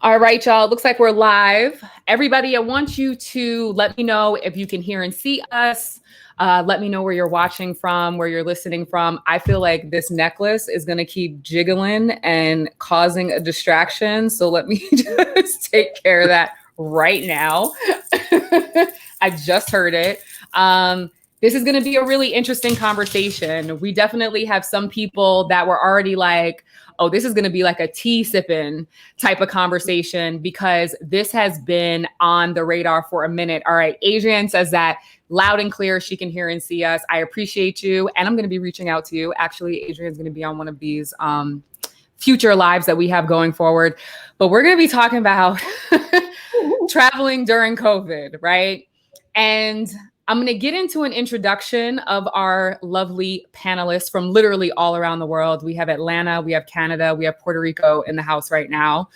All right, y'all. Looks like we're live. Everybody, I want you to let me know if you can hear and see us. Let me know where you're watching from, where you're listening from. I feel like this necklace is going to keep jiggling and causing a distraction. So let me just take care of that right now. I just heard it. This is going to be a really interesting conversation. We definitely have some people that were already like, oh, this is going to be like a tea sipping type of conversation because this has been on the radar for a minute. All right. Adrienne says that loud and clear. She can hear and see us. I appreciate you. And I'm going to be reaching out to you. Actually, Adrienne's going to be on one of these future lives that we have going forward. But we're going to be talking about traveling during COVID, right? And I'm going to get into an introduction of our lovely panelists from literally all around the world. We have Atlanta, we have Canada, we have Puerto Rico in the house right now.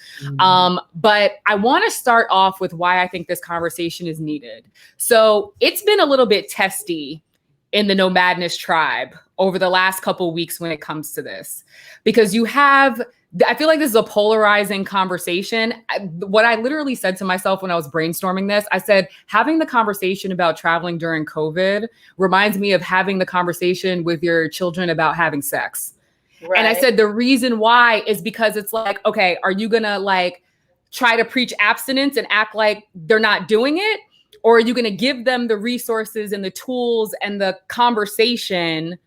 But I want to start off with why I think this conversation is needed. So it's been a little bit testy in the No Madness tribe over the last couple of weeks when it comes to this, because I feel like this is a polarizing conversation. What I literally said to myself when I was brainstorming this, I said, having the conversation about traveling during COVID reminds me of having the conversation with your children about having sex. Right. And I said, the reason why is because it's like, okay, are you going to like try to preach abstinence and act like they're not doing it? Or are you going to give them the resources and the tools and the conversation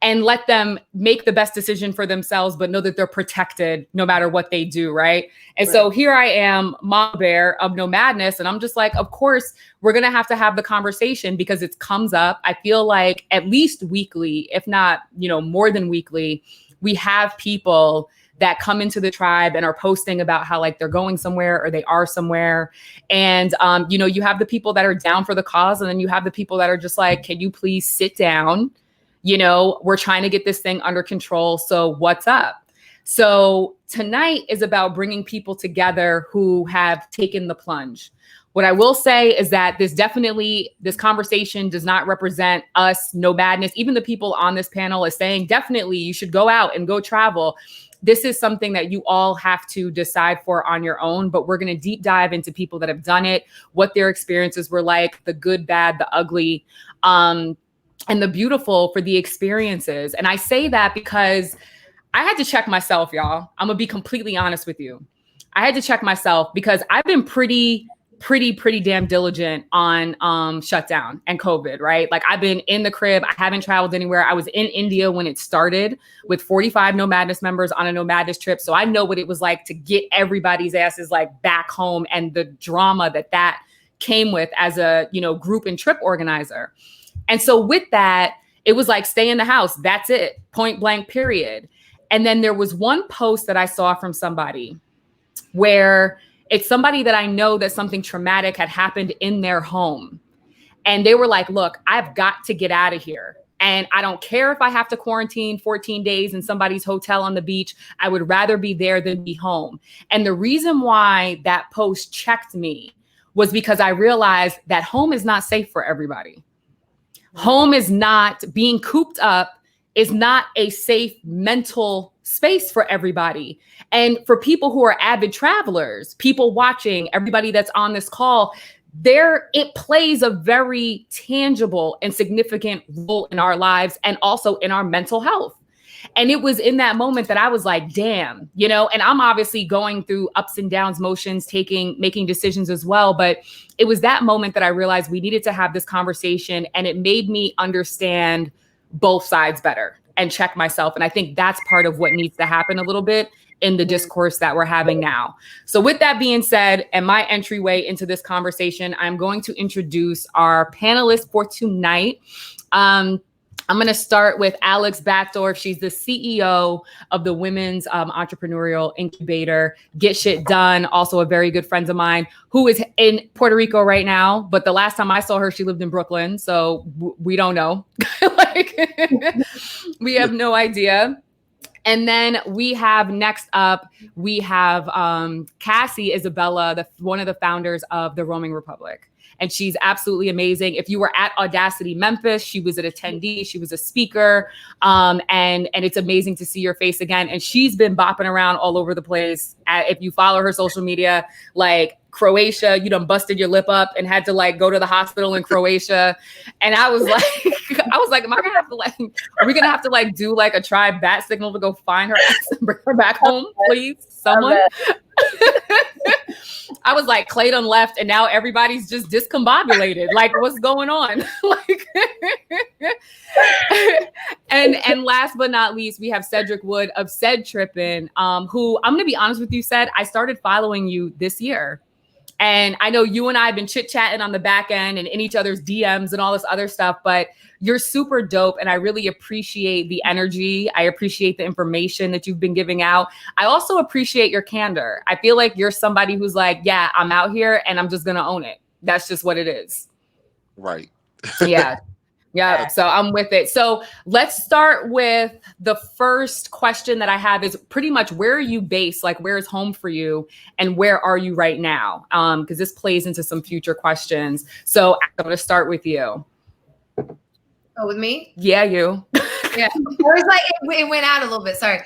and let them make the best decision for themselves, but know that they're protected no matter what they do, right? And so here I am, Mama Bear of No Madness, and I'm just like, of course, we're going to have the conversation because it comes up. I feel like at least weekly, if not, more than weekly, we have people that come into the tribe and are posting about how like they're going somewhere or they are somewhere. And, you have the people that are down for the cause, and then you have the people that are just like, can you please sit down? We're trying to get this thing under control. So what's up? So tonight is about bringing people together who have taken the plunge. What I will say is that this conversation does not represent us, No Madness. Even the people on this panel is saying, definitely you should go out and go travel. This is something that you all have to decide for on your own, but we're going to deep dive into people that have done it, what their experiences were like, the good, bad, the ugly, and the beautiful for the experiences. And I say that because I had to check myself, y'all. I'm gonna be completely honest with you. I had to check myself because I've been pretty damn diligent on shutdown and COVID, right? Like I've been in the crib. I haven't traveled anywhere. I was in India when it started with 45 No Madness members on a No Madness trip. So I know what it was like to get everybody's asses like back home and the drama that came with as a, group and trip organizer. And so with that, it was like, stay in the house. That's it. Point blank, period. And then there was one post that I saw from somebody where it's somebody that I know that something traumatic had happened in their home. And they were like, look, I've got to get out of here. And I don't care if I have to quarantine 14 days in somebody's hotel on the beach. I would rather be there than be home. And the reason why that post checked me was because I realized that home is not safe for everybody. Home is not, being cooped up is not a safe mental space for everybody. And for people who are avid travelers, people watching, everybody that's on this call, it plays a very tangible and significant role in our lives and also in our mental health. And it was in that moment that I was like, damn, and I'm obviously going through ups and downs motions, making decisions as well. But it was that moment that I realized we needed to have this conversation, and it made me understand both sides better and check myself. And I think that's part of what needs to happen a little bit in the discourse that we're having now. So with that being said, and my entryway into this conversation, I'm going to introduce our panelists for tonight. I'm going to start with Alex Bachdorf. She's the CEO of the Women's Entrepreneurial Incubator, Get Shit Done. Also a very good friend of mine who is in Puerto Rico right now. But the last time I saw her, she lived in Brooklyn. So we don't know. We have no idea. And then next up, we have Cassie Isabella, one of the founders of the Roaming Republic. and she's absolutely amazing. If you were at Audacity Memphis, she was an attendee, she was a speaker, and it's amazing to see your face again. And she's been bopping around all over the place. If you follow her social media, like Croatia, you done busted your lip up and had to like go to the hospital in Croatia. And I was like, am I gonna have to like, are we gonna have to like do like a try bat signal to go find her ass and bring her back home, please? Someone. I was like, Clayton left and now everybody's just discombobulated. Like, what's going on? Like, and last but not least, we have Cedric Wood of Ced Trippin', who I'm gonna be honest with you, Ced, I started following you this year. And I know you and I have been chit-chatting on the back end and in each other's DMs and all this other stuff, but you're super dope. And I really appreciate the energy. I appreciate the information that you've been giving out. I also appreciate your candor. I feel like you're somebody who's like, yeah, I'm out here and I'm just going to own it. That's just what it is. Right. Yeah. Yeah, so I'm with it. So let's start with the first question that I have is pretty much where are you based? Like, where is home for you and where are you right now? Because this plays into some future questions. So I'm going to start with you. Oh, with me? Yeah, you. Yeah, it was like it went out a little bit. Sorry.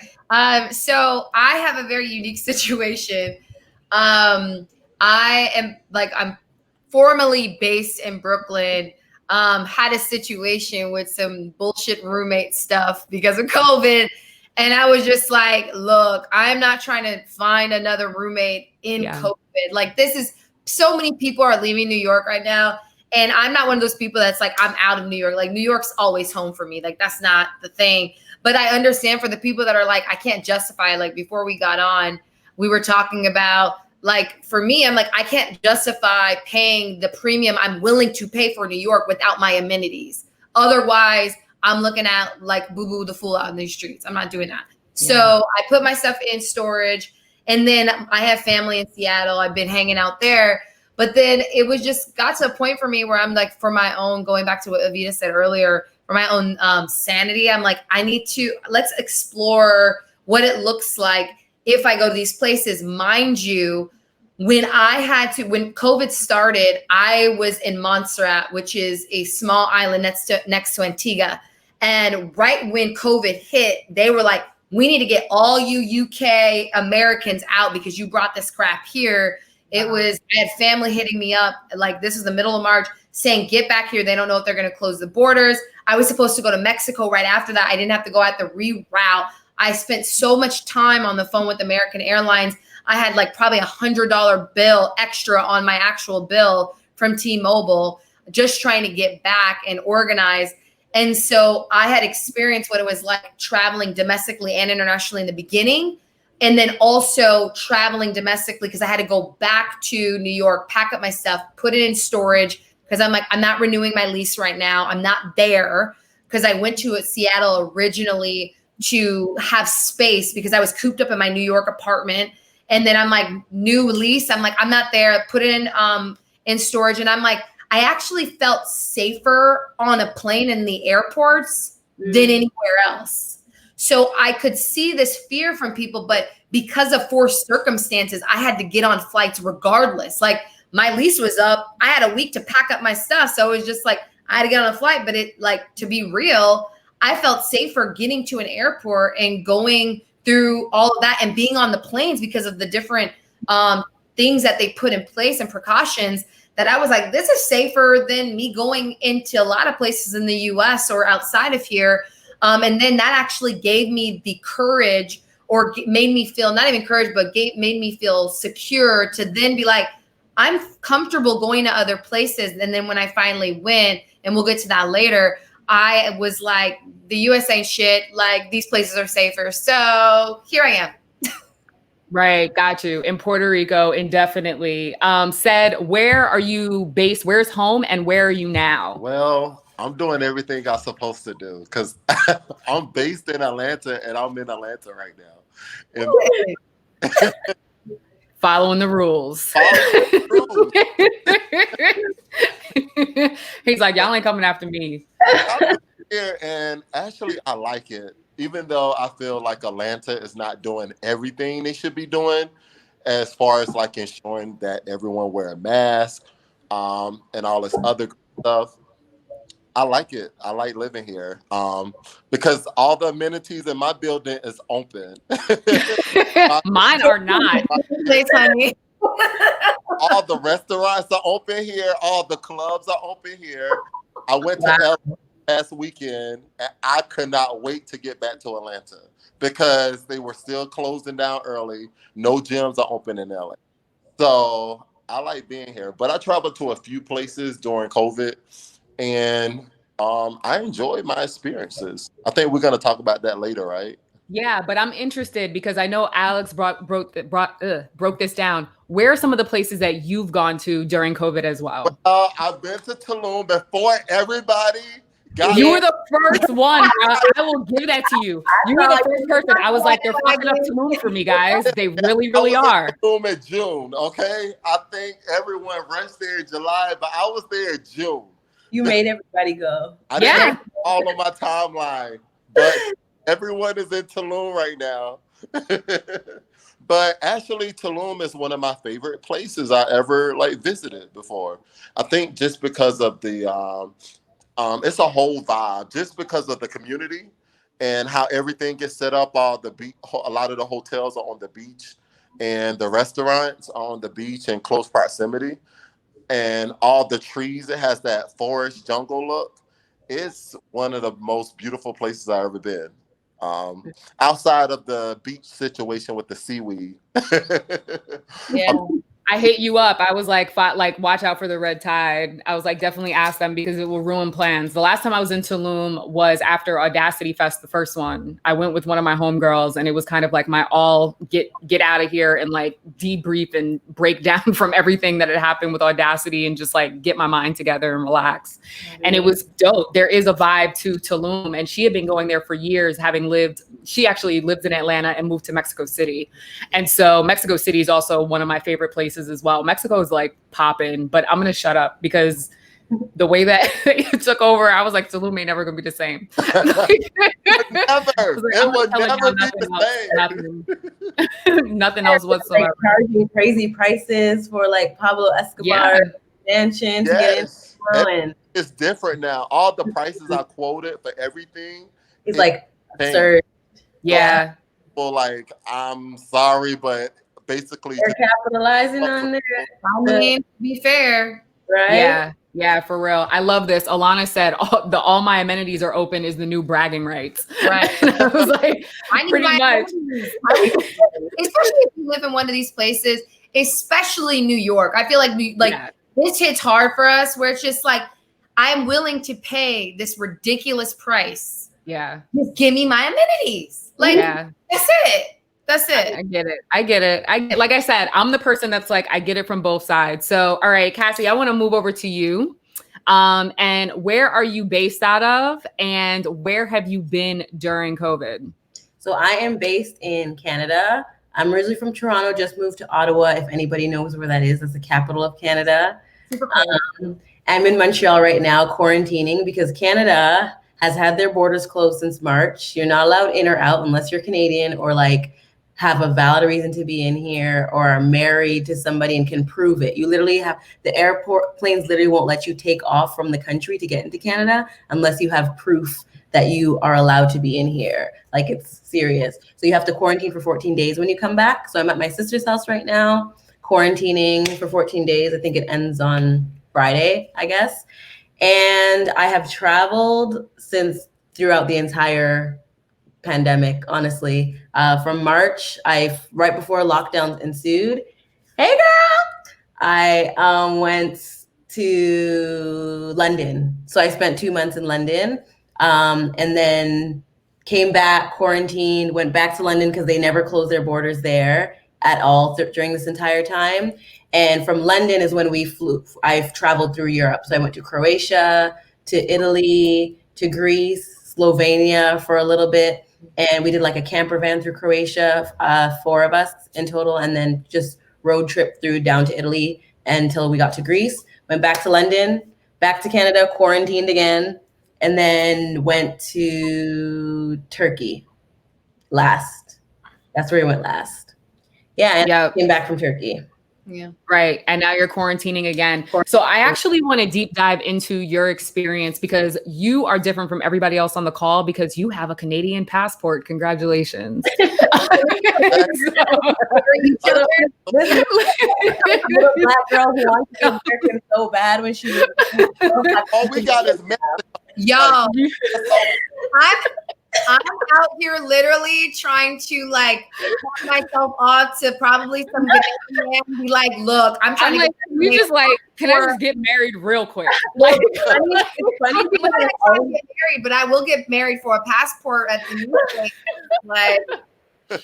So I have a very unique situation. I'm formally based in Brooklyn. Had a situation with some bullshit roommate stuff because of COVID. And I was just like, look, I'm not trying to find another roommate in COVID. Like so many people are leaving New York right now. And I'm not one of those people that's like, I'm out of New York. Like New York's always home for me. Like that's not the thing. But I understand for the people that are like, I can't justify, like before we got on, we were talking about, like, for me, I'm like, I can't justify paying the premium I'm willing to pay for New York without my amenities. Otherwise, I'm looking at like boo-boo the fool out in these streets. I'm not doing that. Yeah. So I put my stuff in storage, and then I have family in Seattle. I've been hanging out there. But then it was just got to a point for me where I'm like, for my own, going back to what Avita said earlier, for my own sanity, I'm like, let's explore what it looks like if I go to these places. Mind you, when COVID started, I was in Montserrat, which is a small island next to Antigua. And right when COVID hit, they were like, we need to get all you UK Americans out because you brought this crap here. I had family hitting me up, like this was the middle of March, saying, get back here. They don't know if they're going to close the borders. I was supposed to go to Mexico right after that. I didn't have to go at the reroute. I spent so much time on the phone with American Airlines. I had like probably $100 bill extra on my actual bill from T-Mobile, just trying to get back and organize. And so I had experienced what it was like traveling domestically and internationally in the beginning. And then also traveling domestically because I had to go back to New York, pack up my stuff, put it in storage because I'm like, I'm not renewing my lease right now. I'm not there because I went to Seattle originally to have space because I was cooped up in my New York apartment. And then I'm like, new lease. I'm like, I'm not there. Put it in storage. And I'm like, I actually felt safer on a plane in the airports than anywhere else. So I could see this fear from people, but because of forced circumstances, I had to get on flights regardless. Like my lease was up. I had a week to pack up my stuff. So it was just like, I had to get on a flight, but to be real, I felt safer getting to an airport and going through all of that and being on the planes because of the different things that they put in place and precautions that I was like, this is safer than me going into a lot of places in the US or outside of here. And then that actually gave me the courage or made me feel, not even courage, but made me feel secure to then be like, I'm comfortable going to other places. And then when I finally went, and we'll get to that later, I was like, the US ain't shit. Like these places are safer. So here I am. Right. Got you. In Puerto Rico, indefinitely. Ced, where are you based? Where's home and where are you now? Well, I'm doing everything I'm supposed to do because I'm based in Atlanta and I'm in Atlanta right now. And following the rules. He's like, y'all ain't coming after me. Here, and actually, I like it. Even though I feel like Atlanta is not doing everything they should be doing as far as like ensuring that everyone wear a mask, and all this other stuff. I like it. I like living here because all the amenities in my building is open. Mine are not. Place, honey. All the restaurants are open here. All the clubs are open here. I went to LA last weekend, and I could not wait to get back to Atlanta because they were still closing down early. No gyms are open in LA. So I like being here. But I traveled to a few places during COVID, and I enjoyed my experiences. I think we're going to talk about that later, right? Yeah, but I'm interested because I know Alex broke this down. Where are some of the places that you've gone to during COVID as well? I've been to Tulum before everybody. You were the first one. I will give that to you. You were the first person. I was like, they're fucking up Tulum for me, guys. They really, really are. Tulum in June, okay? I think everyone rushed there in July, but I was there in June. You made everybody go. I didn't have all on my timeline, but everyone is in Tulum right now. But actually, Tulum is one of my favorite places I ever visited before. I think just because of the it's a whole vibe, just because of the community and how everything gets set up. A lot of the hotels are on the beach, and the restaurants are on the beach in close proximity, and all the trees. It has that forest jungle look. It's one of the most beautiful places I've ever been. Outside of the beach situation with the seaweed. Yeah. I hit you up. I was like, watch out for the red tide. I was like, definitely ask them because it will ruin plans. The last time I was in Tulum was after Audacity Fest, the first one. I went with one of my homegirls, and it was kind of like my get out of here and debrief and break down from everything that had happened with Audacity and just get my mind together and relax. Mm-hmm. And it was dope. There is a vibe to Tulum, and she had been going there for years, she actually lived in Atlanta and moved to Mexico City. And so Mexico City is also one of my favorite places as well. Mexico is popping, but I'm gonna shut up because the way that it took over, I was like, Tulum ain't never gonna be the same. It would never be the same. Nothing else whatsoever. Charging crazy prices for Pablo Escobar mansion to get in. It's different now. All the prices I quoted for everything. It's absurd. Yeah. Well, I'm sorry, but basically they're capitalizing on there. I mean, to be fair, right? Yeah, for real. I love this. Alana said all my amenities are open is the new bragging rights. Right. I was like, pretty much. Especially if you live in one of these places, especially New York. I feel this hits hard for us, where it's just I'm willing to pay this ridiculous price. Yeah. Just give me my amenities. That's it. That's it. I get it. Like I said, I'm the person that's I get it from both sides. So, all right, Cassie, I want to move over to you. And where are you based out of? And where have you been during COVID? So I am based in Canada. I'm originally from Toronto, just moved to Ottawa. If anybody knows where that is, that's the capital of Canada. Super cool. I'm in Montreal right now, quarantining because Canada has had their borders closed since March. You're not allowed in or out unless you're Canadian or have a valid reason to be in here or are married to somebody and can prove it. You literally planes literally won't let you take off from the country to get into Canada unless you have proof that you are allowed to be in here. It's serious. So you have to quarantine for 14 days when you come back. So I'm at my sister's house right now, quarantining for 14 days. I think it ends on Friday, I guess. And I have traveled throughout the entire pandemic, honestly. From March, right before lockdowns ensued, hey girl, I went to London. So I spent 2 months in London, and then came back, quarantined, went back to London because they never closed their borders there at all during this entire time. And from London is when I've traveled through Europe. So I went to Croatia, to Italy, to Greece, Slovenia for a little bit. And we did a camper van through Croatia, 4 of us in total, and then just road trip down to Italy until we got to Greece, went back to London, back to Canada, quarantined again, and then went to Turkey last. That's where we went last. Yeah, and came back from Turkey. Yeah. Right. And now you're quarantining again. So I actually want to deep dive into your experience because you are different from everybody else on the call because you have a Canadian passport. Congratulations. Little black girl who wants to be American so bad when she was All we got is Yo, I'm out here literally trying to like point myself off to probably some Canadian man and be like, look, I'm trying to like, get just like, can I just get married real quick? Like, it's funny because I'm not trying to get married, but I will get married for a passport at the new place. Like,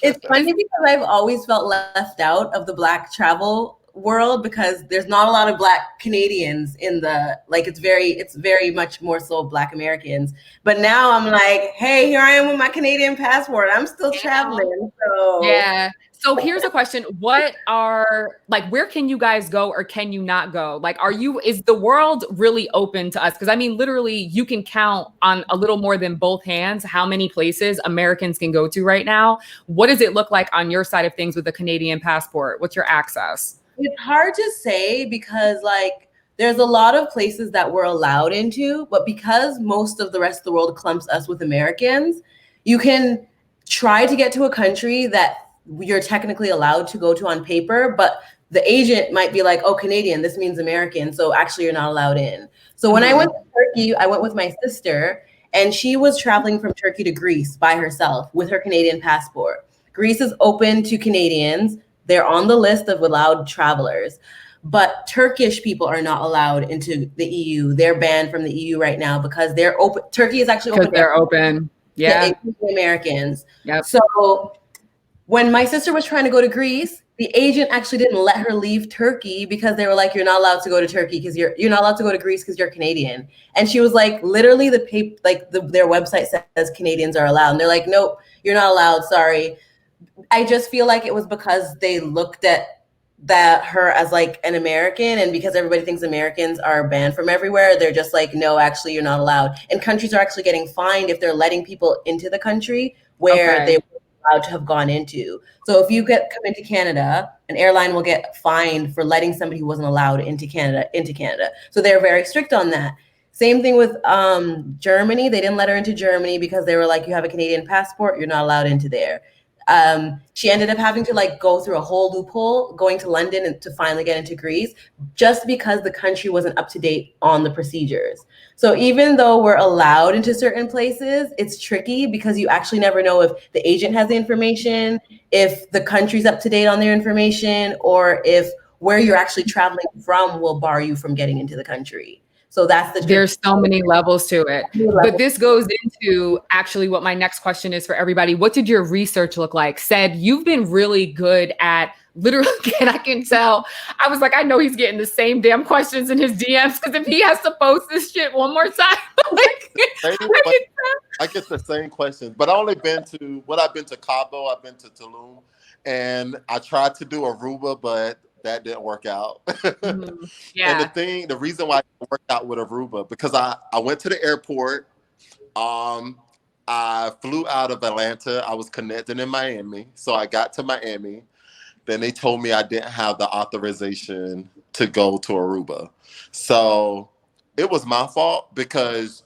it's funny because I've always felt left out of the Black travel world because there's not a lot of Black Canadians in the, like, it's very much more so Black Americans. But now I'm like, hey, here I am with my Canadian passport. I'm still traveling. So yeah. So here's a question. What are, like, where can you guys go or can you not go? Like, is the world really open to us? Because I mean, literally, you can count on a little more than both hands how many places Americans can go to right now. What does it look like on your side of things with a Canadian passport? What's your access? It's hard to say because, like, there's a lot of places that we're allowed into, but because most of the rest of the world clumps us with Americans, you can try to get to a country that you're technically allowed to go to on paper, but the agent might be like, oh, Canadian, this means American, so actually you're not allowed in. So when I went to Turkey, I went with my sister, and she was traveling from Turkey to Greece by herself with her Canadian passport. Greece is open to Canadians. They're on the list of allowed travelers, but Turkish people are not allowed into the EU. They're banned from the EU right now because they're open. Turkey is actually open. They're open. Yeah. To Americans. Yep. So when my sister was trying to go to Greece, the agent actually didn't let her leave Turkey because they were like, you're not allowed to go to Turkey because you're not allowed to go to Greece because you're Canadian. And she was like, literally their website says Canadians are allowed. And they're like, nope, you're not allowed. Sorry. I just feel like it was because they looked at her as like an American, and because everybody thinks Americans are banned from everywhere, they're just like, no, actually you're not allowed. And countries are actually getting fined if they're letting people into the country where they were allowed to have gone into. So if you come into Canada, an airline will get fined for letting somebody who wasn't allowed into Canada. So they're very strict on that. Same thing with Germany. They didn't let her into Germany because they were like, you have a Canadian passport, you're not allowed into there. She ended up having to like go through a whole loophole, going to London and to finally get into Greece, just because the country wasn't up to date on the procedures. So even though we're allowed into certain places, it's tricky because you actually never know if the agent has the information, if the country's up to date on their information, or if where you're actually traveling from will bar you from getting into the country. So there's so many levels to it. But this goes into actually what my next question is for everybody. What did your research look like? Said you've been really good at literally, and I can tell. I was like, I know he's getting the same damn questions in his DMs because if he has to post this shit one more time, I get the same questions. But I've been to Cabo, I've been to Tulum, and I tried to do Aruba, but that didn't work out. Yeah. And the reason why it worked out with Aruba, because I went to the airport. I flew out of Atlanta. I was connected in Miami. So I got to Miami. Then they told me I didn't have the authorization to go to Aruba. So it was my fault because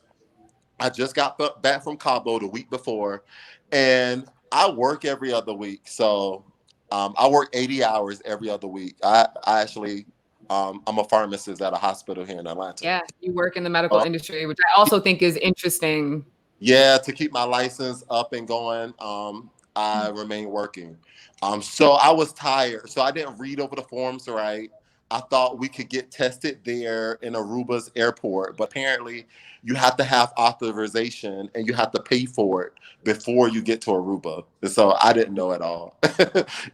I just got back from Cabo the week before, and I work every other week. So I work 80 hours every other week. I actually, I'm a pharmacist at a hospital here in Atlanta. Yeah, you work in the medical industry, which I also think is interesting. Yeah, to keep my license up and going, I remain working. So I was tired, so I didn't read over the forms right. I thought we could get tested there in Aruba's airport, but apparently you have to have authorization and you have to pay for it before you get to Aruba. And so I didn't know at all,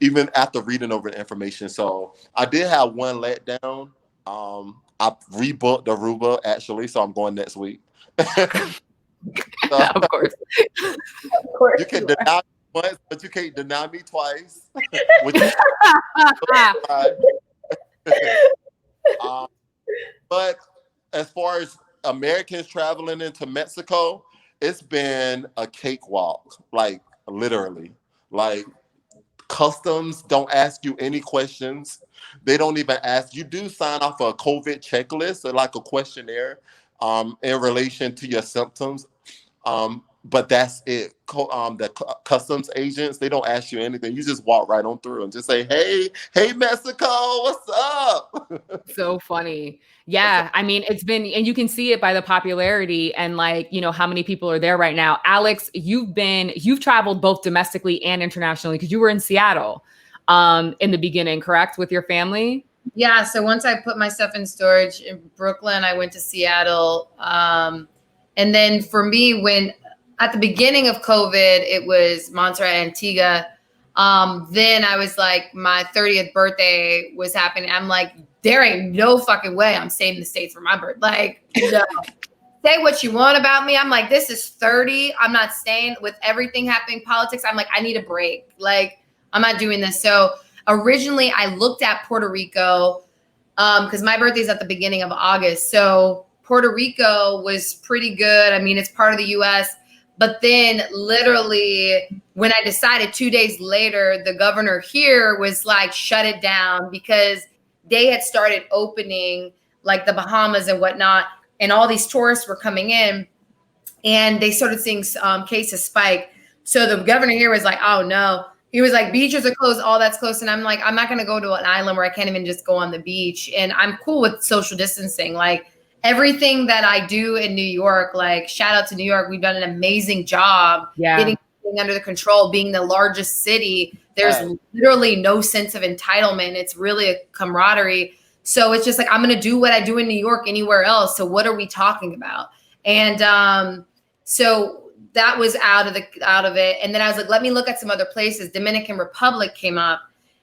even after reading over the information. So I did have one letdown. I rebooked Aruba actually, so I'm going next week. So, of course. You can deny me once, but you can't deny me twice. But as far as Americans traveling into Mexico, it's been a cakewalk, like literally. Like Customs don't ask you any questions. They don't even ask. You do sign off a COVID checklist or like a questionnaire in relation to your symptoms. But that's it. Customs agents, they don't ask you anything. You just walk right on through and just say, hey, Mexico, what's up? So funny. Yeah. I mean, it's been, and you can see it by the popularity and like, you know, how many people are there right now. Alex, you've traveled both domestically and internationally because you were in Seattle in the beginning, correct? With your family? Yeah. So once I put my stuff in storage in Brooklyn, I went to Seattle. And then for me, when at the beginning of COVID, it was Montserrat, Antigua. Then I was like, my 30th birthday was happening. I'm like, there ain't no fucking way I'm staying in the States for my birthday. Like, no. Say what you want about me. I'm like, this is 30. I'm not staying with everything happening, politics. I'm like, I need a break. Like, I'm not doing this. So originally I looked at Puerto Rico because my birthday is at the beginning of August. So Puerto Rico was pretty good. I mean, it's part of the US. But then literally when I decided 2 days later, the governor here was like, shut it down because they had started opening like the Bahamas and whatnot. And all these tourists were coming in and they started seeing cases spike. So the governor here was like, oh no. He was like, beaches are closed, all that's closed. And I'm like, I'm not going to go to an island where I can't even just go on the beach. And I'm cool with social distancing. Like everything that I do in New York, like shout out to New York. We've done an amazing job getting everything under the control, being the largest city. There's literally no sense of entitlement. It's really a camaraderie. So it's just like, I'm going to do what I do in New York anywhere else. So what are we talking about? And so that was out of it. And then I was like, let me look at some other places. Dominican Republic came up.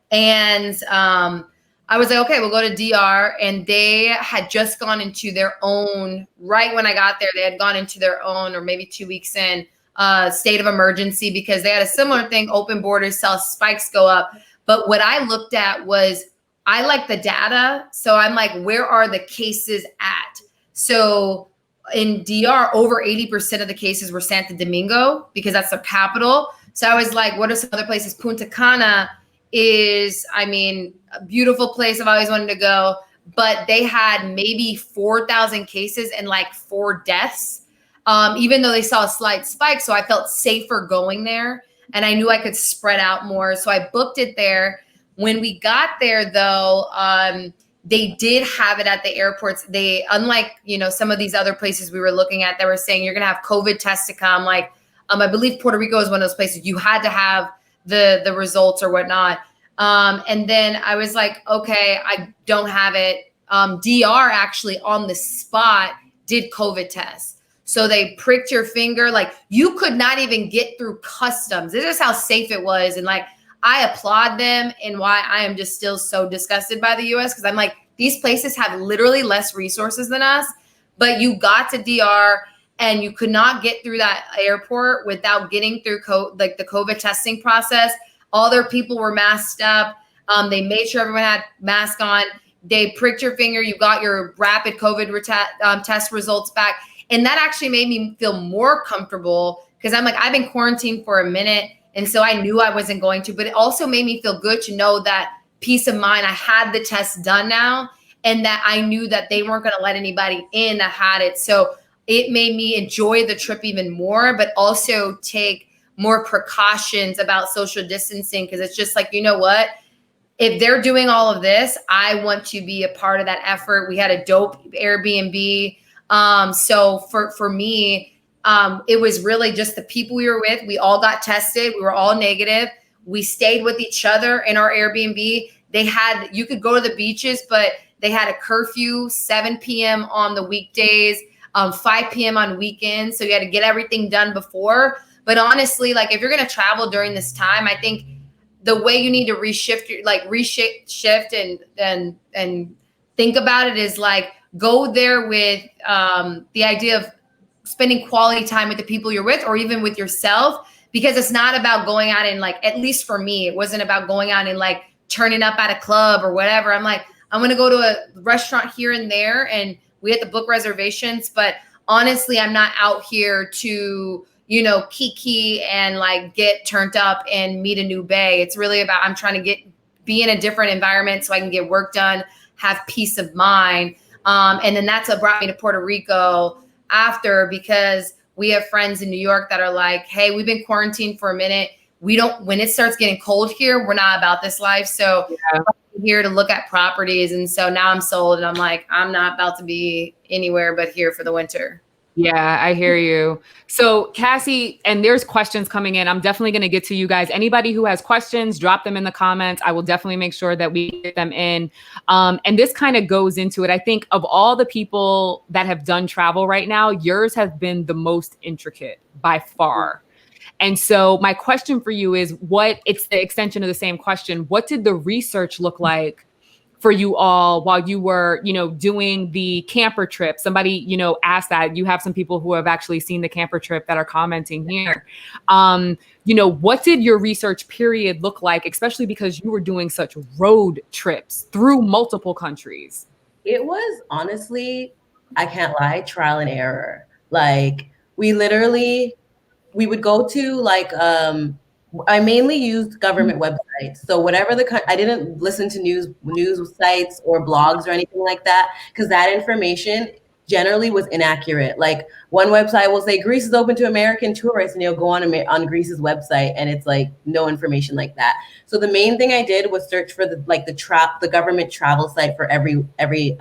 And I was like, okay, we'll go to DR. And they had just gone into their own, right when I got there, they had gone into their own, or maybe 2 weeks in, state of emergency because they had a similar thing, open borders, saw spikes go up. But what I looked at was, I like the data. So I'm like, where are the cases at? So in DR, over 80% of the cases were Santo Domingo because that's their capital. So I was like, what are some other places? Punta Cana is, I mean, a beautiful place I've always wanted to go, but they had maybe 4,000 cases and like 4 deaths, even though they saw a slight spike. So I felt safer going there and I knew I could spread out more. So I booked it there. When we got there though, they did have it at the airports. They, unlike, you know, some of these other places we were looking at that were saying you're going to have COVID tests to come. Like, I believe Puerto Rico is one of those places you had to have the results or whatnot. And then I was like, okay, I don't have it. DR actually on the spot did COVID tests. So they pricked your finger. Like you could not even get through customs. This is how safe it was. And like, I applaud them and why I am just still so disgusted by the US because I'm like, these places have literally less resources than us, but you got to DR and you could not get through that airport without getting through like the COVID testing process. All their people were masked up. They made sure everyone had mask on. They pricked your finger. You got your rapid COVID test results back. And that actually made me feel more comfortable because I'm like, I've been quarantined for a minute. And so I knew I wasn't going to, but it also made me feel good to know that peace of mind. I had the test done now and that I knew that they weren't going to let anybody in that had it. So it made me enjoy the trip even more, but also take more precautions about social distancing. Cause it's just like, you know what, if they're doing all of this, I want to be a part of that effort. We had a dope Airbnb. So for me, it was really just the people we were with. We all got tested. We were all negative. We stayed with each other in our Airbnb. You could go to the beaches, but they had a curfew, 7 p.m. on the weekdays, 5 p.m. on weekends. So you had to get everything done before. But honestly, like if you're going to travel during this time, I think the way you need to reshift and think about it is like, go there with the idea of spending quality time with the people you're with or even with yourself, because it's not about going out and like, at least for me, it wasn't about going out and like turning up at a club or whatever. I'm like, I'm going to go to a restaurant here and there and we had to book reservations, but honestly, I'm not out here to, you know, kiki and like get turned up and meet a new bae. It's really about, I'm trying to be in a different environment so I can get work done, have peace of mind. And then that's what brought me to Puerto Rico after, because we have friends in New York that are like, hey, we've been quarantined for a minute. When it starts getting cold here, we're not about this life. So I'm here to look at properties. And so now I'm sold and I'm like, I'm not about to be anywhere but here for the winter. Yeah, I hear you. So Cassie, and there's questions coming in. I'm definitely going to get to you guys. Anybody who has questions, drop them in the comments. I will definitely make sure that we get them in. And this kind of goes into it. I think of all the people that have done travel right now, yours has been the most intricate by far. And so my question for you is it's the extension of the same question. What did the research look like for you all while you were, you know, doing the camper trip? Somebody, you know, asked that. You have some people who have actually seen the camper trip that are commenting here. You know, what did your research period look like, especially because you were doing such road trips through multiple countries? It was honestly, I can't lie, trial and error. Like we would go to like, I mainly used government websites. So whatever I didn't listen to news sites or blogs or anything like that, because that information generally was inaccurate. Like one website will say Greece is open to American tourists, and you'll go on Greece's website and it's like no information like that. So the main thing I did was search for the government travel site for every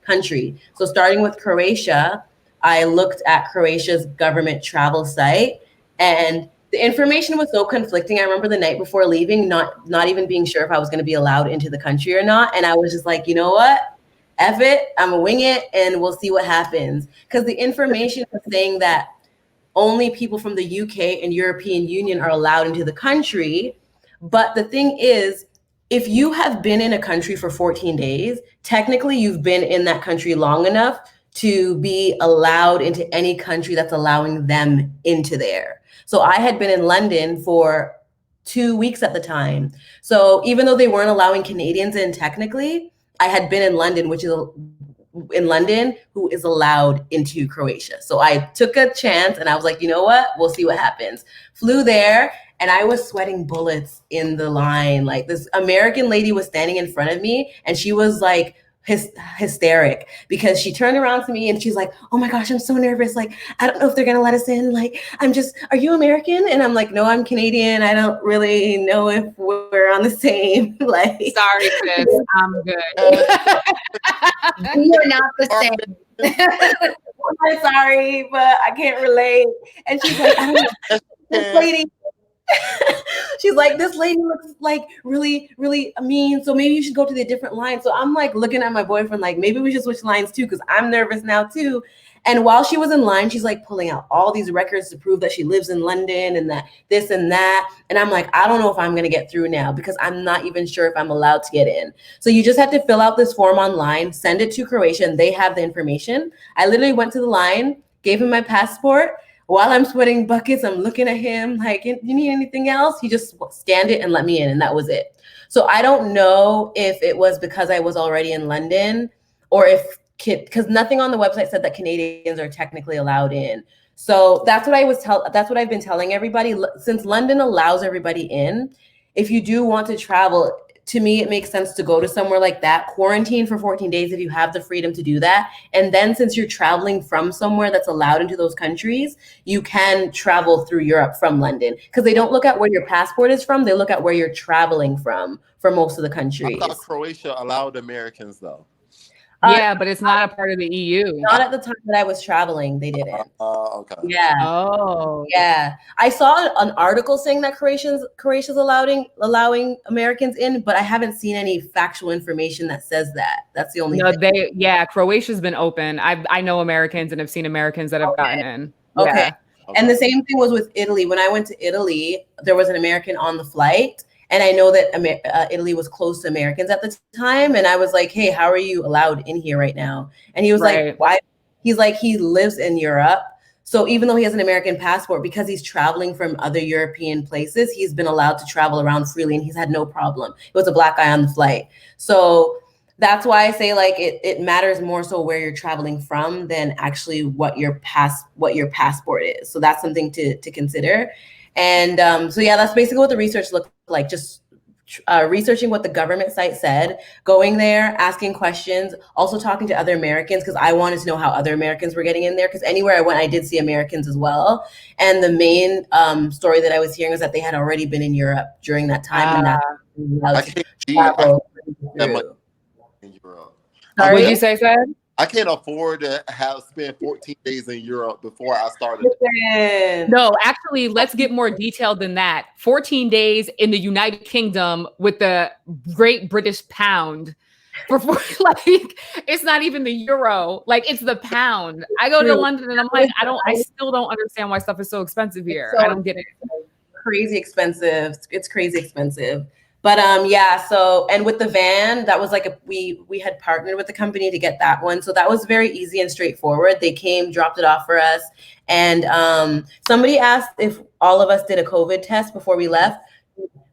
country. So starting with Croatia, I looked at Croatia's government travel site, and the information was so conflicting. I remember the night before leaving, not even being sure if I was going to be allowed into the country or not. And I was just like, you know what? F it. I'm going to wing it and we'll see what happens. Because the information was saying that only people from the UK and European Union are allowed into the country. But the thing is, if you have been in a country for 14 days, technically you've been in that country long enough to be allowed into any country that's allowing them into there. So I had been in London for 2 weeks at the time. So even though they weren't allowing Canadians in technically, I had been in London, who is allowed into Croatia. So I took a chance and I was like, you know what? We'll see what happens. Flew there and I was sweating bullets in the line. Like this American lady was standing in front of me and she was like, hysteric, because she turned around to me and she's like, oh my gosh, I'm so nervous. Like, I don't know if they're going to let us in. Like, are you American? And I'm like, no, I'm Canadian. I don't really know if we're on the same. Like, sorry, sis, I'm good. We're not the same. I'm sorry, but I can't relate. And she's like, I don't know. This lady, she's like, this lady looks like really, really mean. So maybe you should go to the different line. So I'm like looking at my boyfriend, like maybe we should switch lines too, because I'm nervous now too. And while she was in line, she's like pulling out all these records to prove that she lives in London and that this and that. And I'm like, I don't know if I'm going to get through now because I'm not even sure if I'm allowed to get in. So you just have to fill out this form online, send it to Croatia, and they have the information. I literally went to the line, gave him my passport. While I'm sweating buckets, I'm looking at him like, you need anything else? He just scanned it and let me in, and that was it. So I don't know if it was because I was already in London or if because nothing on the website said that Canadians are technically allowed in. So that's what that's what I've been telling everybody. Since London allows everybody in, if you do want to travel, to me, it makes sense to go to somewhere like that, quarantine for 14 days if you have the freedom to do that. And then since you're traveling from somewhere that's allowed into those countries, you can travel through Europe from London, because they don't look at where your passport is from. They look at where you're traveling from for most of the countries. I thought Croatia allowed Americans though. Yeah, but it's not a part of the EU. Not at the time that I was traveling, they didn't. Okay. Yeah. Oh. Yeah. I saw an article saying that Croatia's allowing Americans in, but I haven't seen any factual information that says that. That's the only thing. Croatia's been open. I know Americans and have seen Americans that have gotten in. Okay. Yeah. And the same thing was with Italy. When I went to Italy, there was an American on the flight. And I know that Italy was close to Americans at the time. And I was like, hey, how are you allowed in here right now? And he was like, why? He's like, he lives in Europe. So even though he has an American passport, because he's traveling from other European places, he's been allowed to travel around freely and he's had no problem. It was a black guy on the flight. So that's why I say like it matters more so where you're traveling from than actually what your passport is. So that's something to consider. And so yeah, that's basically what the research looked like. Just researching what the government site said, going there, asking questions, also talking to other Americans because I wanted to know how other Americans were getting in there because anywhere I went, I did see Americans as well. And the main story that I was hearing was that they had already been in Europe during that time, and I that's can't travel that much through. in Europe. Sorry? What'd you say, Fed? I can't afford to spend 14 days in Europe before I started. No, actually, let's get more detailed than that. 14 days in the United Kingdom with the Great British Pound. Like, it's not even the euro. Like, it's the pound. I go to London and I'm like, I still don't understand why stuff is so expensive here. I don't get it. Crazy expensive. It's crazy expensive. But yeah, so, and with the van, that was like we had partnered with the company to get that one. So that was very easy and straightforward. They came, dropped it off for us. And somebody asked if all of us did a COVID test before we left.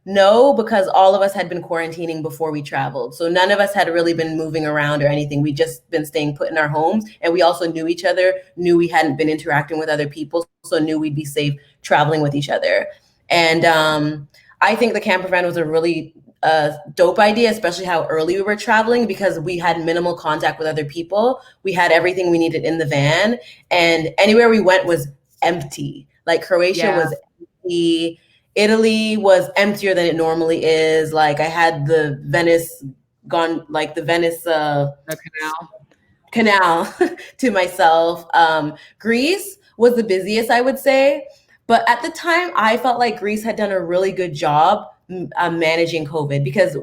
No, because all of us had been quarantining before we traveled. So none of us had really been moving around or anything. We just been staying put in our homes. And we also knew each other, knew we hadn't been interacting with other people. So knew we'd be safe traveling with each other. And I think the camper van was a really dope idea, especially how early we were traveling because we had minimal contact with other people. We had everything we needed in the van, and anywhere we went was empty. Like Croatia was empty. Italy was emptier than it normally is. Like I had the Venice canal to myself. Greece was the busiest, I would say. But at the time, I felt like Greece had done a really good job managing COVID because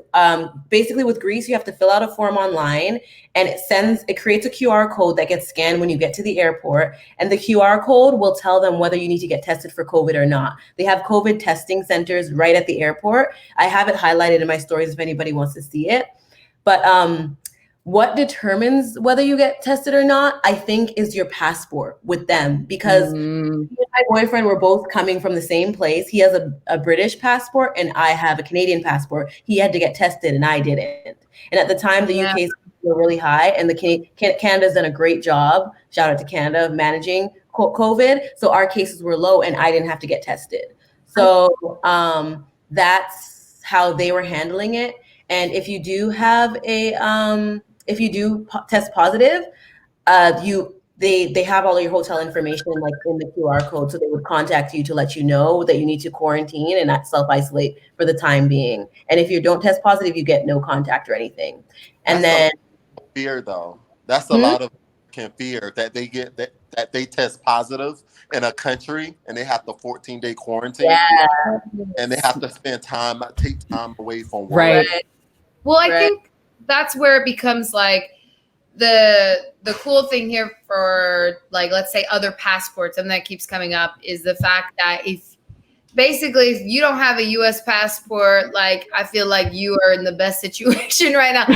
basically with Greece, you have to fill out a form online and it creates a QR code that gets scanned when you get to the airport. And the QR code will tell them whether you need to get tested for COVID or not. They have COVID testing centers right at the airport. I have it highlighted in my stories if anybody wants to see it. But what determines whether you get tested or not, I think, is your passport with them because me and my boyfriend were both coming from the same place. He has a British passport and I have a Canadian passport. He had to get tested and I didn't. And at the time, the UK were really high and Canada's done a great job, shout out to Canada, of managing COVID. So our cases were low and I didn't have to get tested. So that's how they were handling it. And if you do have if you do test positive, they have all your hotel information like in the QR code. So they would contact you to let you know that you need to quarantine and not self-isolate for the time being. And if you don't test positive, you get no contact or anything. And that's a fear though. That's a lot of fear that they get that they test positive in a country and they have to 14-day quarantine. Yeah. And they have to take time away from work. Right. Well, I think that's where it becomes like the cool thing here for like, let's say other passports, and that keeps coming up is the fact that if you don't have a US passport, like I feel like you are in the best situation right now.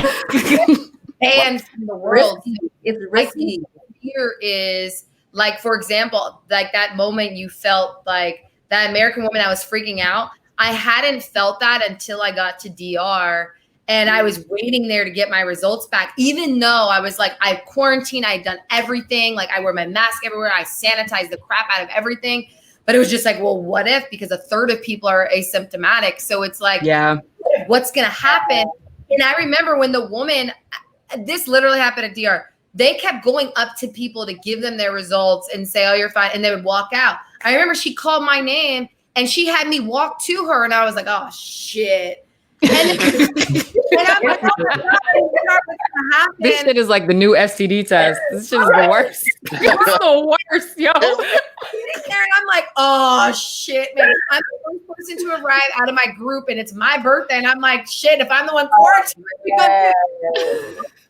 And from the world. It's risky. Here is like, for example, like that moment you felt like that American woman that was freaking out. I hadn't felt that until I got to DR. And I was waiting there to get my results back, even though I was like, I quarantined, I'd done everything. Like I wear my mask everywhere. I sanitized the crap out of everything. But it was just like, well, what if? Because a third of people are asymptomatic. So it's like, what's going to happen? And I remember when the woman, this literally happened at DR. They kept going up to people to give them their results and say, oh, you're fine. And they would walk out. I remember she called my name and she had me walk to her. And I was like, oh, shit. And I'm like, oh my God, what's gonna happen? This shit is like the new STD test. This shit is the worst. It's the worst, yo. And I'm like, oh shit, man. I'm the first person to arrive out of my group and it's my birthday. And I'm like, shit, if I'm the one quarantined.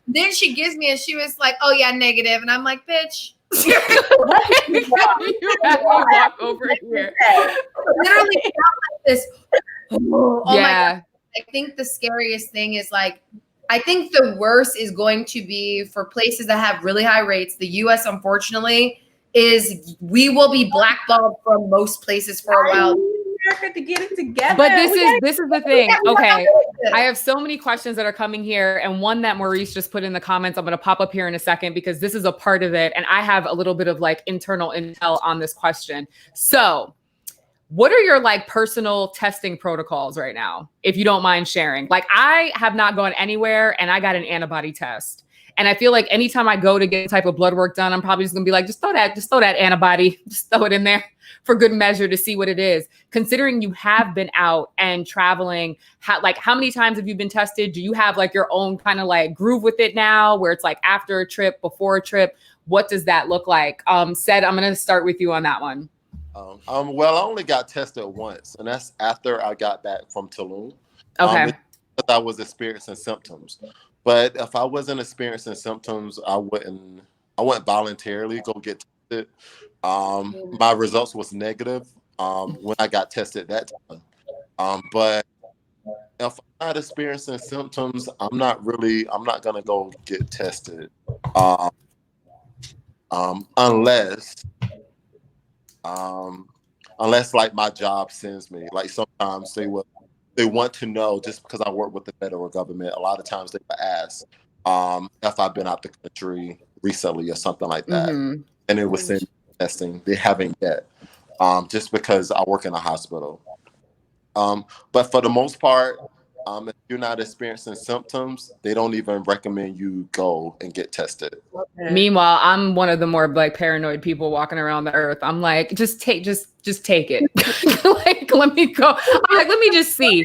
Then she gives me and she was like, oh yeah, negative. And I'm like, bitch. You have me walk over here. Literally like this. Oh my God. I think the scariest thing is like, I think the worst is going to be for places that have really high rates. The US, unfortunately, is we will be blackballed from most places for a while. America to get it together. But this is the thing. Okay. I have so many questions that are coming here, and one that Maurice just put in the comments, I'm going to pop up here in a second because this is a part of it, and I have a little bit of like internal intel on this question. So what are your like personal testing protocols right now, if you don't mind sharing? Like, I have not gone anywhere and I got an antibody test. And I feel like anytime I go to get a type of blood work done, I'm probably just gonna be like, just throw that antibody, just throw it in there for good measure to see what it is. Considering you have been out and traveling, how many times have you been tested? Do you have like your own kind of like groove with it now, where it's like after a trip, before a trip? What does that look like? Said, I'm gonna start with you on that one. Well, I only got tested once, and that's after I got back from Tulum. Okay. Because I was experiencing symptoms. But if I wasn't experiencing symptoms, I wouldn't voluntarily go get tested. My results was negative when I got tested that time. But if I'm not experiencing symptoms, I'm not gonna go get tested unless like my job sends me. Like sometimes they want to know, just because I work with the federal government. A lot of times they will ask if I've been out the country recently or something like that, and it was send testing. They haven't yet, just because I work in a hospital. But for the most part, if you're not experiencing symptoms, they don't even recommend you go and get tested. Okay. Meanwhile, I'm one of the more like paranoid people walking around the earth. I'm like, just take it. Like, let me go. I'm like, let me just see,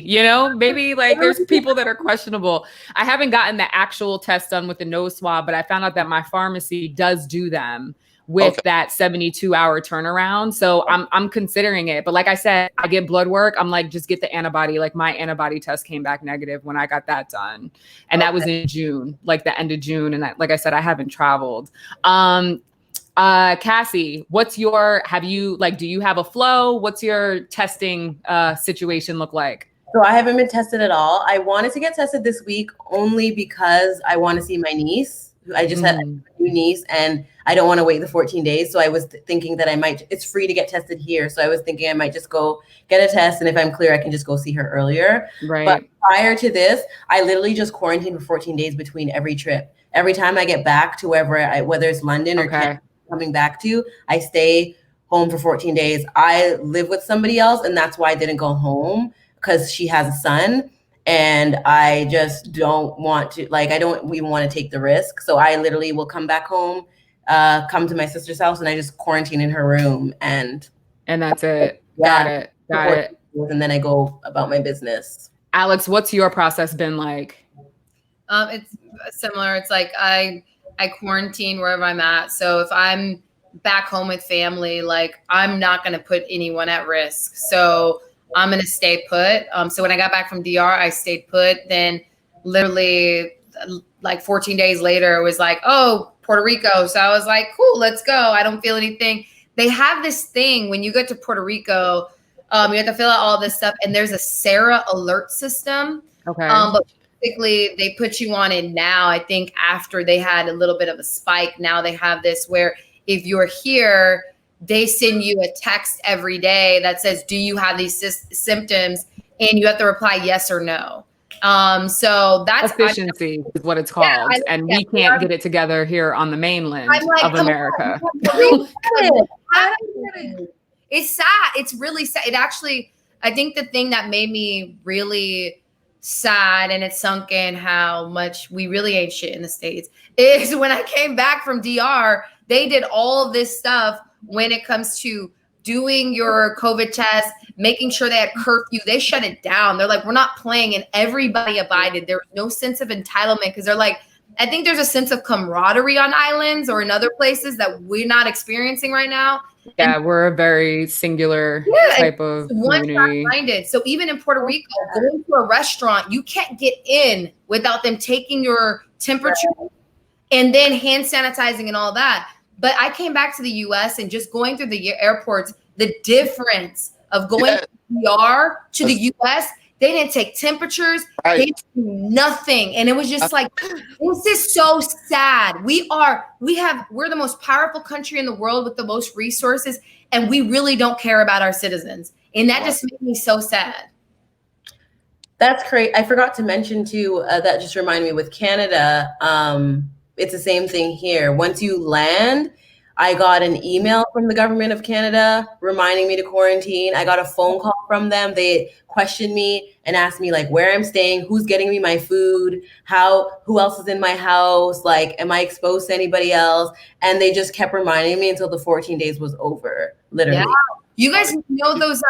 maybe like there's people that are questionable. I haven't gotten the actual test done with the nose swab, but I found out that my pharmacy does do them with that 72-hour turnaround. So I'm considering it. But like I said, I get blood work. I'm like, just get the antibody. Like my antibody test came back negative when I got that done. And that was in June, like the end of June. And like I said, I haven't traveled. Cassie, do you have a flow? What's your testing situation look like? So I haven't been tested at all. I wanted to get tested this week only because I want to see my niece. I just had a new niece and I don't want to wait the 14 days. So I was thinking that it's free to get tested here. So I was thinking I might just go get a test. And if I'm clear, I can just go see her earlier. Right. But prior to this, I literally just quarantined for 14 days between every trip. Every time I get back to whether it's London or coming back to, I stay home for 14 days. I live with somebody else. And that's why I didn't go home, because she has a son. And I just don't want to, I don't even want to take the risk. So I literally will come back home, come to my sister's house, and I just quarantine in her room. And that's it. Got it. And then I go about my business. Alex, what's your process been like? It's similar. It's like I quarantine wherever I'm at. So if I'm back home with family, like I'm not going to put anyone at risk. So I'm going to stay put. So when I got back from DR, I stayed put. Then literally like 14 days later, it was like, oh, Puerto Rico. So I was like, cool, let's go. I don't feel anything. They have this thing when you get to Puerto Rico, you have to fill out all this stuff. And there's a Sarah alert system. Okay. But basically they put you on it now. I think after they had a little bit of a spike, now they have this where if you're here, they send you a text every day that says, do you have these symptoms? And you have to reply yes or no. So that's efficiency is what it's called. We can't get it together here on the mainland of America. It's sad. It's really sad. It actually, I think the thing that made me really sad, and it sunk in how much we really ain't shit in the States, is when I came back from DR, they did all of this stuff when it comes to doing your COVID test, making sure they had curfew. They shut it down. They're like, we're not playing, and everybody abided. There was no sense of entitlement, because they're like, I think there's a sense of camaraderie on islands or in other places that we're not experiencing right now. Yeah, we're a very singular type of one-minded. So even in Puerto Rico, going to a restaurant, you can't get in without them taking your temperature and then hand sanitizing and all that. But I came back to the US and just going through the airports, the difference of going from DR to the US, they didn't take temperatures. Right. They didn't do nothing. And it was just like, this is so sad. We're the most powerful country in the world with the most resources, and we really don't care about our citizens. And that just made me so sad. That's great. I forgot to mention too, that just reminded me with Canada, it's the same thing here. Once you land, I got an email from the government of Canada reminding me to quarantine. I got a phone call from them. They questioned me and asked me like where I'm staying, who's getting me my food, who else is in my house, like, am I exposed to anybody else? And they just kept reminding me until the 14 days was over, literally. Yeah. You guys know those,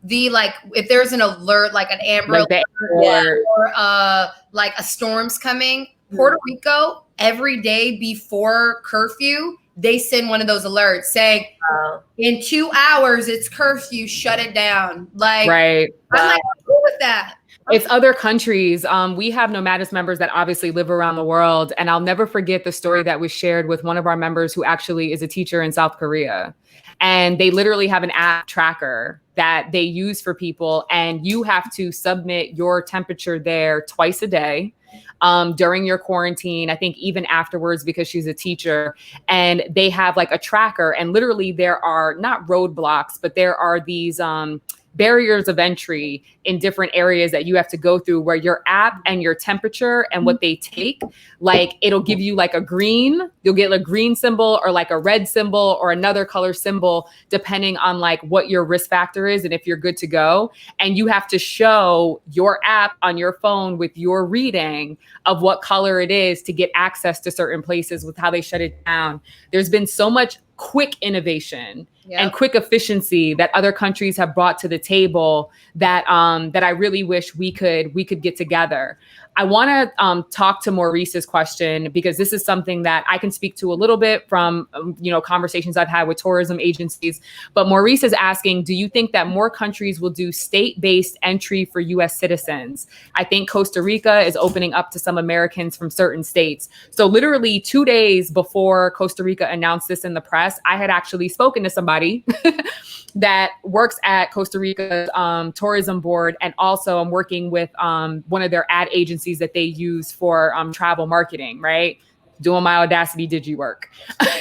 the like if there's an alert, like an amber like alert or like a storm's coming, Puerto Rico every day before curfew, they send one of those alerts saying in 2 hours it's curfew, shut it down. Like, right. I'm like, cool with that. It's other countries. We have Nomadis members that obviously live around the world. And I'll never forget the story that was shared with one of our members who actually is a teacher in South Korea. And they literally have an app tracker that they use for people. And you have to submit your temperature there twice a day during your quarantine. I think even afterwards, because she's a teacher. And they have like a tracker. And literally there are not roadblocks, but there are these barriers of entry in different areas that you have to go through where your app and your temperature and what they take, like it'll give you like a green, you'll get a green symbol or like a red symbol or another color symbol, depending on like what your risk factor is and if you're good to go. And you have to show your app on your phone with your reading of what color it is to get access to certain places with how they shut it down. There's been so much quick innovation and quick efficiency that other countries have brought to the table that that I really wish we could get together. I want to talk to Maurice's question because this is something that I can speak to a little bit from conversations I've had with tourism agencies. But Maurice is asking, do you think that more countries will do state-based entry for U.S. citizens? I think Costa Rica is opening up to some Americans from certain states. So literally 2 days before Costa Rica announced this in the press, I had actually spoken to somebody that works at Costa Rica's tourism board. And also I'm working with one of their ad agencies that they use for travel marketing, right? Doing my Audacity Digi work.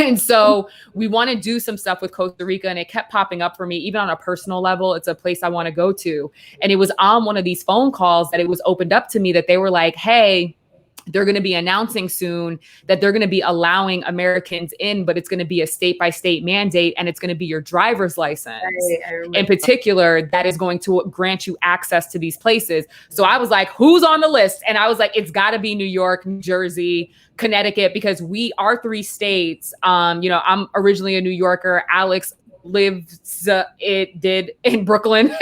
And so we want to do some stuff with Costa Rica, and it kept popping up for me, even on a personal level. It's a place I want to go to. And it was on one of these phone calls that it was opened up to me that they were like, hey, they're going to be announcing soon that they're going to be allowing Americans in, but it's going to be a state-by-state mandate, and it's going to be your driver's license. In particular, that is going to grant you access to these places. So I was like, who's on the list? And I was like, it's got to be New York, New Jersey, Connecticut, because we are 3 states. I'm originally a New Yorker. Alex did in Brooklyn,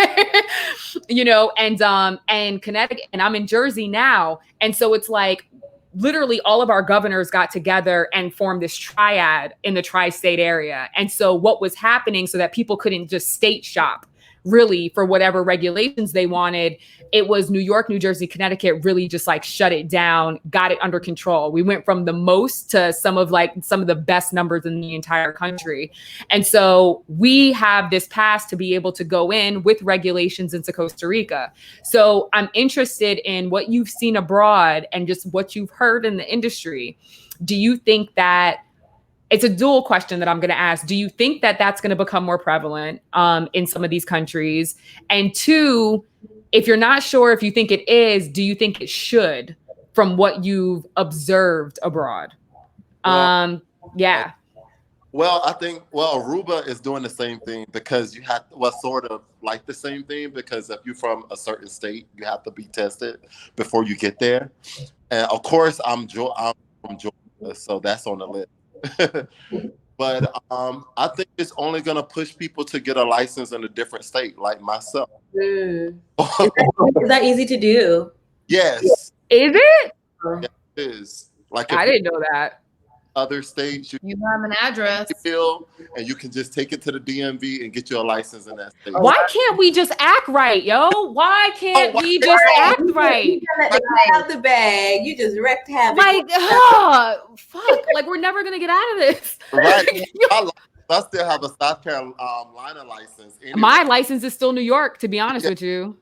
and Connecticut, and I'm in Jersey now. And so it's like, literally all of our governors got together and formed this triad in the tri-state area. And so what was happening, so that people couldn't just state shop really for whatever regulations they wanted, it was New York, New Jersey, Connecticut really just like shut it down, got it under control. We went from the most to some of the best numbers in the entire country. And so we have this pass to be able to go in with regulations into Costa Rica. So I'm interested in what you've seen abroad and just what you've heard in the industry. Do you think that it's a dual question that I'm going to ask? Do you think that that's going to become more prevalent in some of these countries? And 2, if you're not sure if you think it is, do you think it should, from what you've observed abroad? Yeah. Well, I think, Aruba is doing the same thing because you have, sort of like the same thing, because if you're from a certain state, you have to be tested before you get there. And of course, I'm from Georgia, so that's on the list. But I think it's only going to push people to get a license in a different state, like myself. Is that easy to do? Yes. Is it? Yeah, it is. Like, I didn't know that. Other states, you have an address, and you can just take it to the DMV and get your license in that state. Why can't we just act right, yo? Why can't we just act right? Out the bag, you just wrecked habit. Like, fuck! Like, we're never gonna get out of this. Right. I still have a South Carolina license. Anyway. My license is still New York, to be honest with you.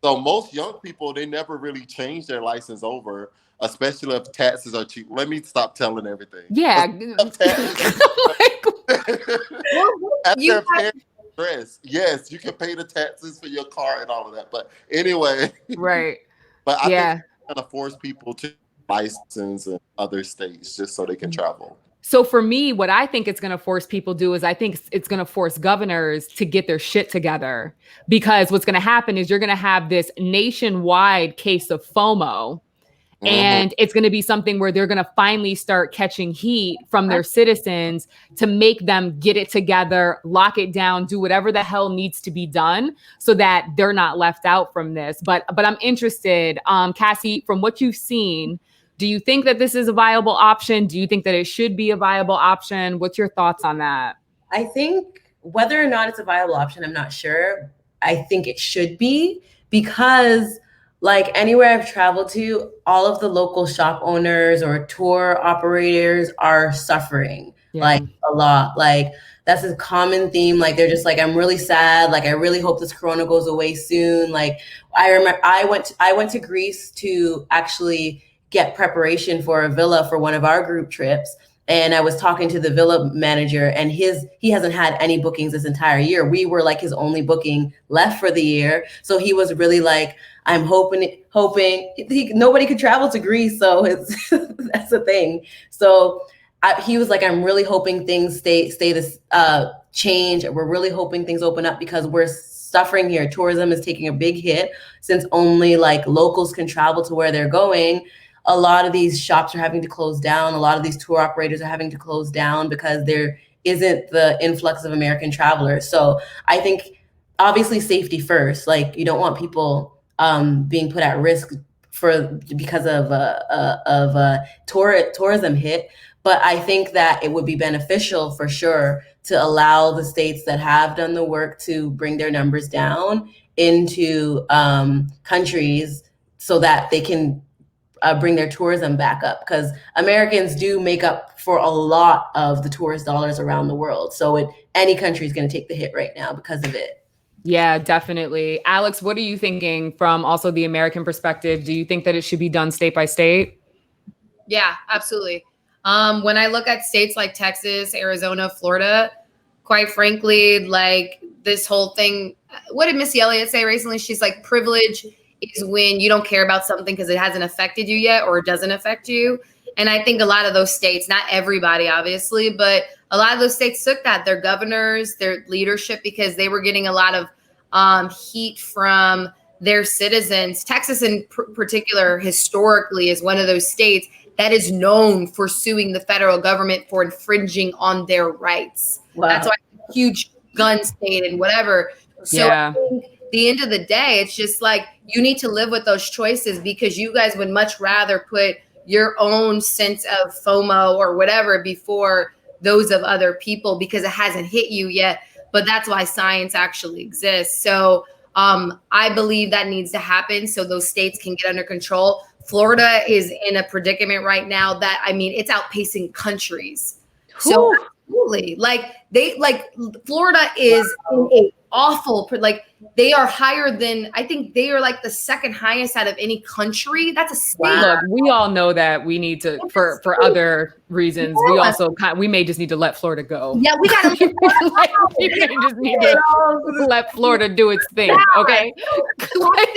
So most young people, they never really change their license over, especially if taxes are cheap. Let me stop telling everything. Yeah. stress. Yes, you can pay the taxes for your car and all of that. But anyway, Right. but I think Yeah. it's going to force people to license in other states just so they can travel. So for me, what I think it's going to force people to do is I think it's going to force governors to get their shit together, because what's going to happen is you're going to have this nationwide case of FOMO. And it's going to be something where they're going to finally start catching heat from their citizens to make them get it together, lock it down, do whatever the hell needs to be done so that they're not left out from this. But I'm interested, Cassie, from what you've seen, do you think that this is a viable option? Do you think that it should be a viable option? What's your thoughts on that? I think whether or not it's a viable option, I'm not sure. I think it should be, because like anywhere I've traveled to, all of the local shop owners or tour operators are suffering like a lot. Like that's a common theme. Like they're just like, I'm really sad. Like I really hope this corona goes away soon. Like I remember I went to Greece to actually get preparation for a villa for one of our group trips. And I was talking to the villa manager, and he hasn't had any bookings this entire year. We were like his only booking left for the year. So he was really like, I'm hoping nobody could travel to Greece. So it's that's the thing. So he was like, I'm really hoping things stay this change. We're really hoping things open up because we're suffering here. Tourism is taking a big hit since only like locals can travel to where they're going. A lot of these shops are having to close down. A lot of these tour operators are having to close down because there isn't the influx of American travelers. So I think obviously safety first. Like you don't want people being put at risk because of a tourism hit. But I think that it would be beneficial for sure to allow the states that have done the work to bring their numbers down into countries so that they can bring their tourism back up, because Americans do make up for a lot of the tourist dollars around the world. So any country is going to take the hit right now because of it. Yeah, definitely. Alex, what are you thinking from also the American perspective? Do you think that it should be done state by state? Yeah, absolutely. When I look at states like Texas, Arizona, Florida, quite frankly, like this whole thing, what did Missy Elliott say recently? She's like, privilege is when you don't care about something because it hasn't affected you yet or it doesn't affect you. And I think a lot of those states, not everybody, obviously, but a lot of those states took that, their governors, their leadership, because they were getting a lot of heat from their citizens. Texas in particular, historically, is one of those states that is known for suing the federal government for infringing on their rights. Wow. That's why it's a huge gun state and whatever. So yeah. I think at the end of the day, it's just like you need to live with those choices, because you guys would much rather put your own sense of FOMO or whatever before those of other people because it hasn't hit you yet. But that's why science actually exists. So I believe that needs to happen so those states can get under control. Florida is in a predicament right now that, I mean, it's outpacing countries. So absolutely, Florida is in a awful, like they are higher than, I think they are like the second highest out of any country. That's a state. Look, we all know that we need to, for other reasons, we may just need to let Florida go. Yeah, we got to we may just need to let Florida do its thing, okay? Right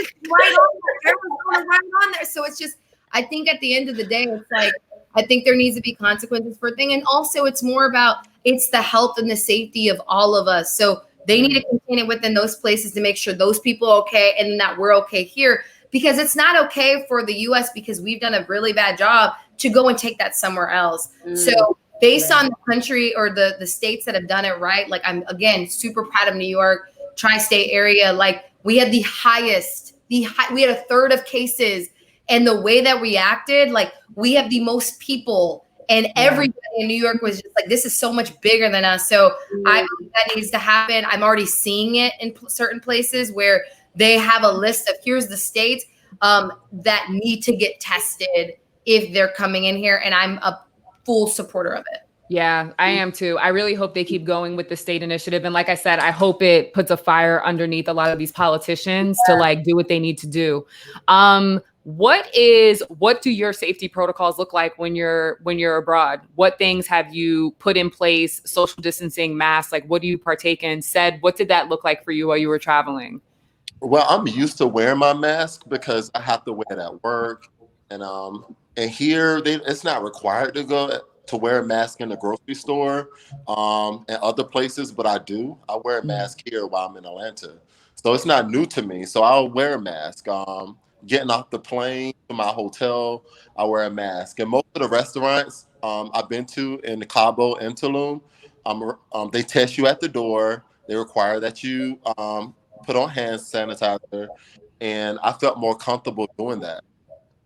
on there. So it's just, I think at the end of the day, it's like, I think there needs to be consequences for a thing. And also it's more about, it's the health and the safety of all of us. So they need to contain it within those places to make sure those people are okay and that we're okay here, because it's not okay for the US, because we've done a really bad job to go and take that somewhere else. So based on the country or the states that have done it right, like I'm, again, super proud of New York, tri-state area. Like we had the highest, we had a third of cases, and the way that we acted, like we have the most people. And everybody in New York was just like, this is so much bigger than us. So I believe that needs to happen. I'm already seeing it in certain places where they have a list of here's the states that need to get tested if they're coming in here. And I'm a full supporter of it. Yeah, I am too. I really hope they keep going with the state initiative. And like I said, I hope it puts a fire underneath a lot of these politicians to like do what they need to do. what do your safety protocols look like when you're abroad? What things have you put in place? Social distancing, masks, like what do you partake in? What did that look like for you while you were traveling? Well, I'm used to wearing my mask because I have to wear it at work, and here it's not required to wear a mask in the grocery store, and other places, but I do. I wear a mask here while I'm in Atlanta, so it's not new to me. So I'll wear a mask. Getting off the plane to my hotel, I wear a mask. And most of the restaurants I've been to in Cabo and Tulum, they test you at the door. They require that you put on hand sanitizer, and I felt more comfortable doing that.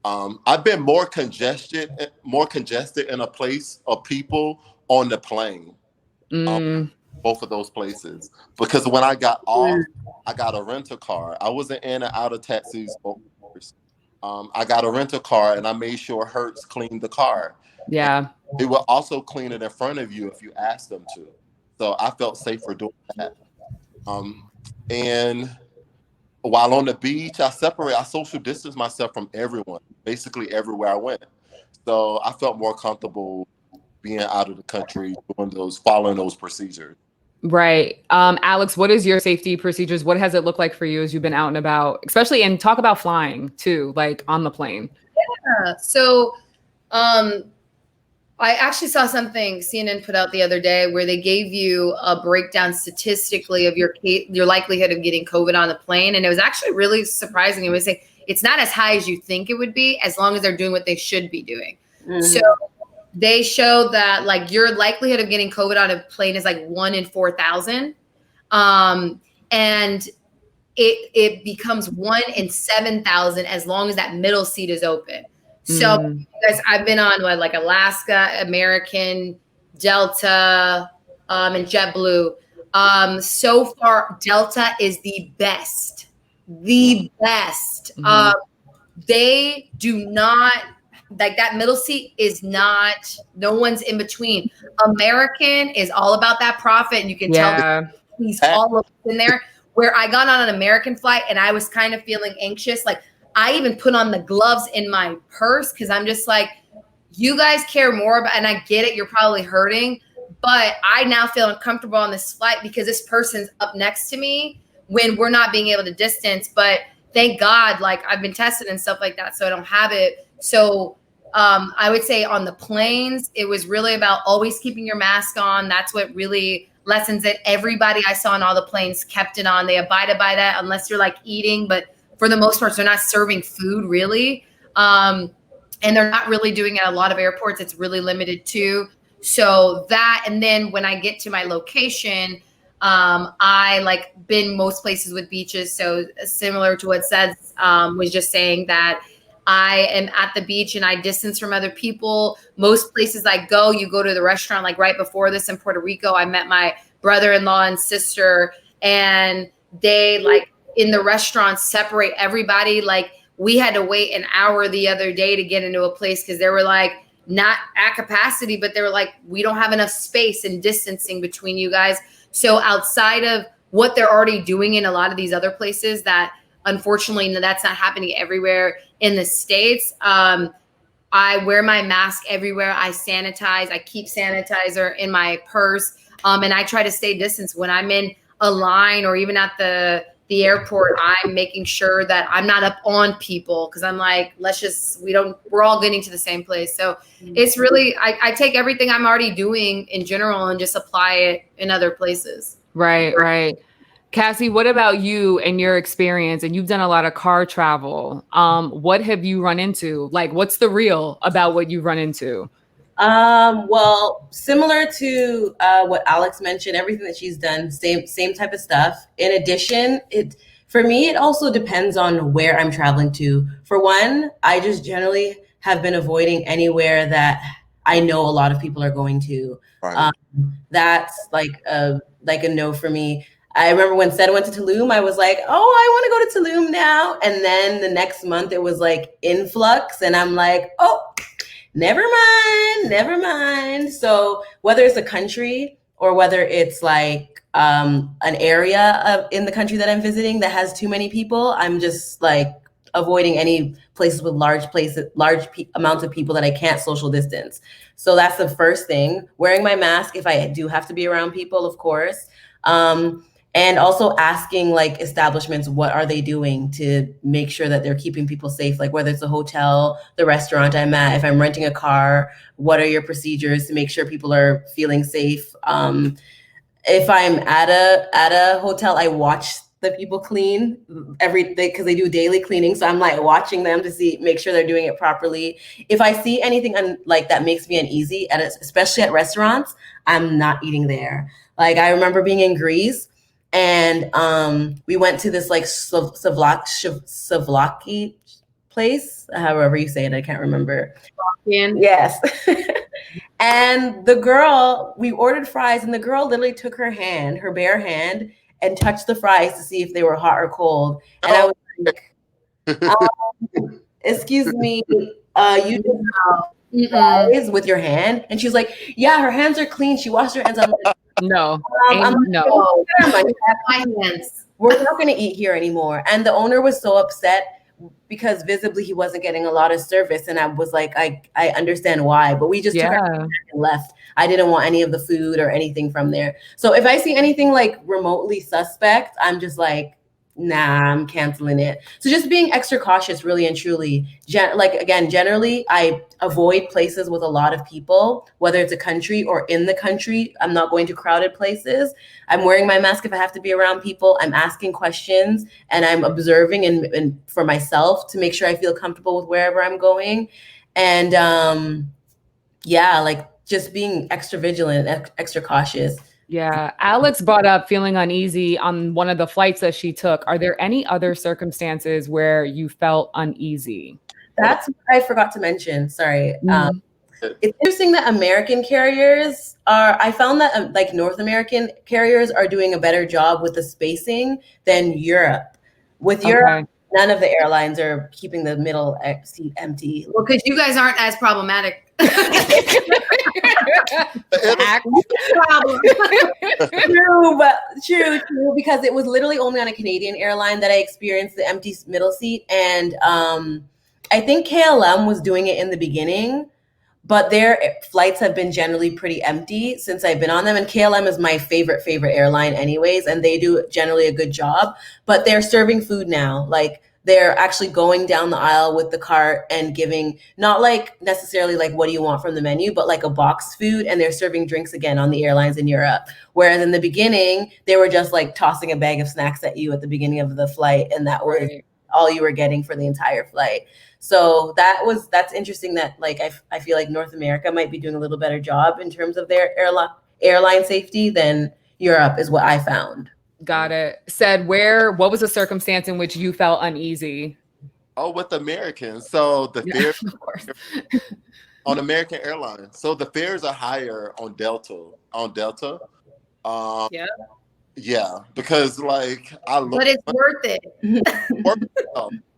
I've been more congested in a place of people on the plane. Both of those places, because when I got off, I got a rental car. I wasn't in and out of taxis. I got a rental car, and I made sure Hertz cleaned the car. Yeah, and they will also clean it in front of you if you ask them to. So I felt safer doing that. And while on the beach, I social distance myself from everyone, basically everywhere I went. So I felt more comfortable being out of the country, following those procedures. right. Alex, what is your safety procedures? What has it looked like for you as you've been out and about, especially, and talk about flying too, like on the plane? Yeah. So, I actually saw something CNN put out the other day where they gave you a breakdown statistically of your likelihood of getting COVID on the plane. And it was actually really surprising. It was saying it's not as high as you think it would be, as long as they're doing what they should be doing. Mm-hmm. So they showed that like your likelihood of getting COVID on a plane is like 1 in 4,000. And it becomes 1 in 7,000 as long as that middle seat is open. So guys, I've been on like Alaska, American, Delta, and JetBlue. So far, Delta is the best. The best. They do not, like that middle seat is not, no one's in between. American is all about that profit. And you can tell he's all up in there. Where I got on an American flight and I was kind of feeling anxious. Like I even put on the gloves in my purse because I'm just like, you guys care more about, and I get it, you're probably hurting, but I now feel uncomfortable on this flight because this person's up next to me when we're not being able to distance. But thank God, like I've been tested and stuff like that, so I don't have it. So I would say on the planes, it was really about always keeping your mask on. That's what really lessons it. Everybody I saw on all the planes kept it on. They abided by that unless you're like eating, but for the most part, they're not serving food really. And they're not really doing it at a lot of airports. It's really limited too. So that, and then when I get to my location, I like been most places with beaches. So similar to what Seth was just saying, that I am at the beach and I distance from other people. Most places I go, you go to the restaurant. Like right before this in Puerto Rico, I met my brother-in-law and sister, and they like in the restaurant separate everybody. Like we had to wait an hour the other day to get into a place because they were like not at capacity, but they were like, we don't have enough space and distancing between you guys. So outside of what they're already doing in a lot of these other places, that unfortunately that's not happening everywhere in the States. I wear my mask everywhere. I sanitize. I keep sanitizer in my purse. And I try to stay distance when I'm in a line or even at the airport. I'm making sure that I'm not up on people because I'm like, we're all getting to the same place. So it's really, I take everything I'm already doing in general and just apply it in other places. Right. Cassie, what about you and your experience? And you've done a lot of car travel. What have you run into? Like, what's the real about what you've run into? Well, similar to what Alex mentioned, everything that she's done, same type of stuff. In addition, for me, it also depends on where I'm traveling to. For one, I just generally have been avoiding anywhere that I know a lot of people are going to. Right. That's like a no for me. I remember when Seth went to Tulum, I was like, oh, I want to go to Tulum now. And then the next month it was like influx. And I'm like, oh, never mind. So whether it's a country or whether it's like an area in the country that I'm visiting that has too many people, I'm just like avoiding any places with large amounts of people that I can't social distance. So that's the first thing. Wearing my mask if I do have to be around people, of course. And also asking like establishments, what are they doing to make sure that they're keeping people safe? Like whether it's a hotel, the restaurant I'm at, if I'm renting a car, what are your procedures to make sure people are feeling safe? If I'm at a hotel, I watch the people clean every day because they do daily cleaning. So I'm like watching them to make sure they're doing it properly. If I see anything like that makes me uneasy, and especially at restaurants, I'm not eating there. Like I remember being in Greece. And we went to this like Savlaki place, however you say it, I can't remember. Yes. And the girl, we ordered fries, and the girl literally took her bare hand, and touched the fries to see if they were hot or cold. And I was like, excuse me, you did fries with your hand? And she's like, yeah, her hands are clean. She washed her hands. I'm like, no, no. We're not going to eat here anymore. And the owner was so upset because visibly he wasn't getting a lot of service. And I was like, I understand why, but we just took our and left. I didn't want any of the food or anything from there. So if I see anything like remotely suspect, I'm just like, nah, I'm canceling it. So just being extra cautious, really and truly. Generally, I avoid places with a lot of people, whether it's a country or in the country. I'm not going to crowded places. I'm wearing my mask if I have to be around people. I'm asking questions, and I'm observing and for myself to make sure I feel comfortable with wherever I'm going. And just being extra vigilant, extra cautious. Yeah. Alex brought up feeling uneasy on one of the flights that she took. Are there any other circumstances where you felt uneasy? That's what I forgot to mention. Sorry. It's interesting that American carriers I found that like North American carriers are doing a better job with the spacing than Europe. With Europe, none of the airlines are keeping the middle seat empty. Well, because you guys aren't as problematic. True, because it was literally only on a Canadian airline that I experienced the empty middle seat. And I think KLM was doing it in the beginning, but their flights have been generally pretty empty since I've been on them. And KLM is my favorite airline anyways, and they do generally a good job, but they're serving food now. Like they're actually going down the aisle with the cart and giving, not like necessarily like, what do you want from the menu, but like a boxed food, and they're serving drinks again on the airlines in Europe. Whereas in the beginning, they were just like tossing a bag of snacks at you at the beginning of the flight, and that was all you were getting for the entire flight. So that's interesting that like I feel like North America might be doing a little better job in terms of their airline safety than Europe is what I found. Got it. Said what was a circumstance in which you felt uneasy? Oh, with Americans. So the fares on American Airlines. So the fares are higher on Delta. Yeah, because like but it's worth it.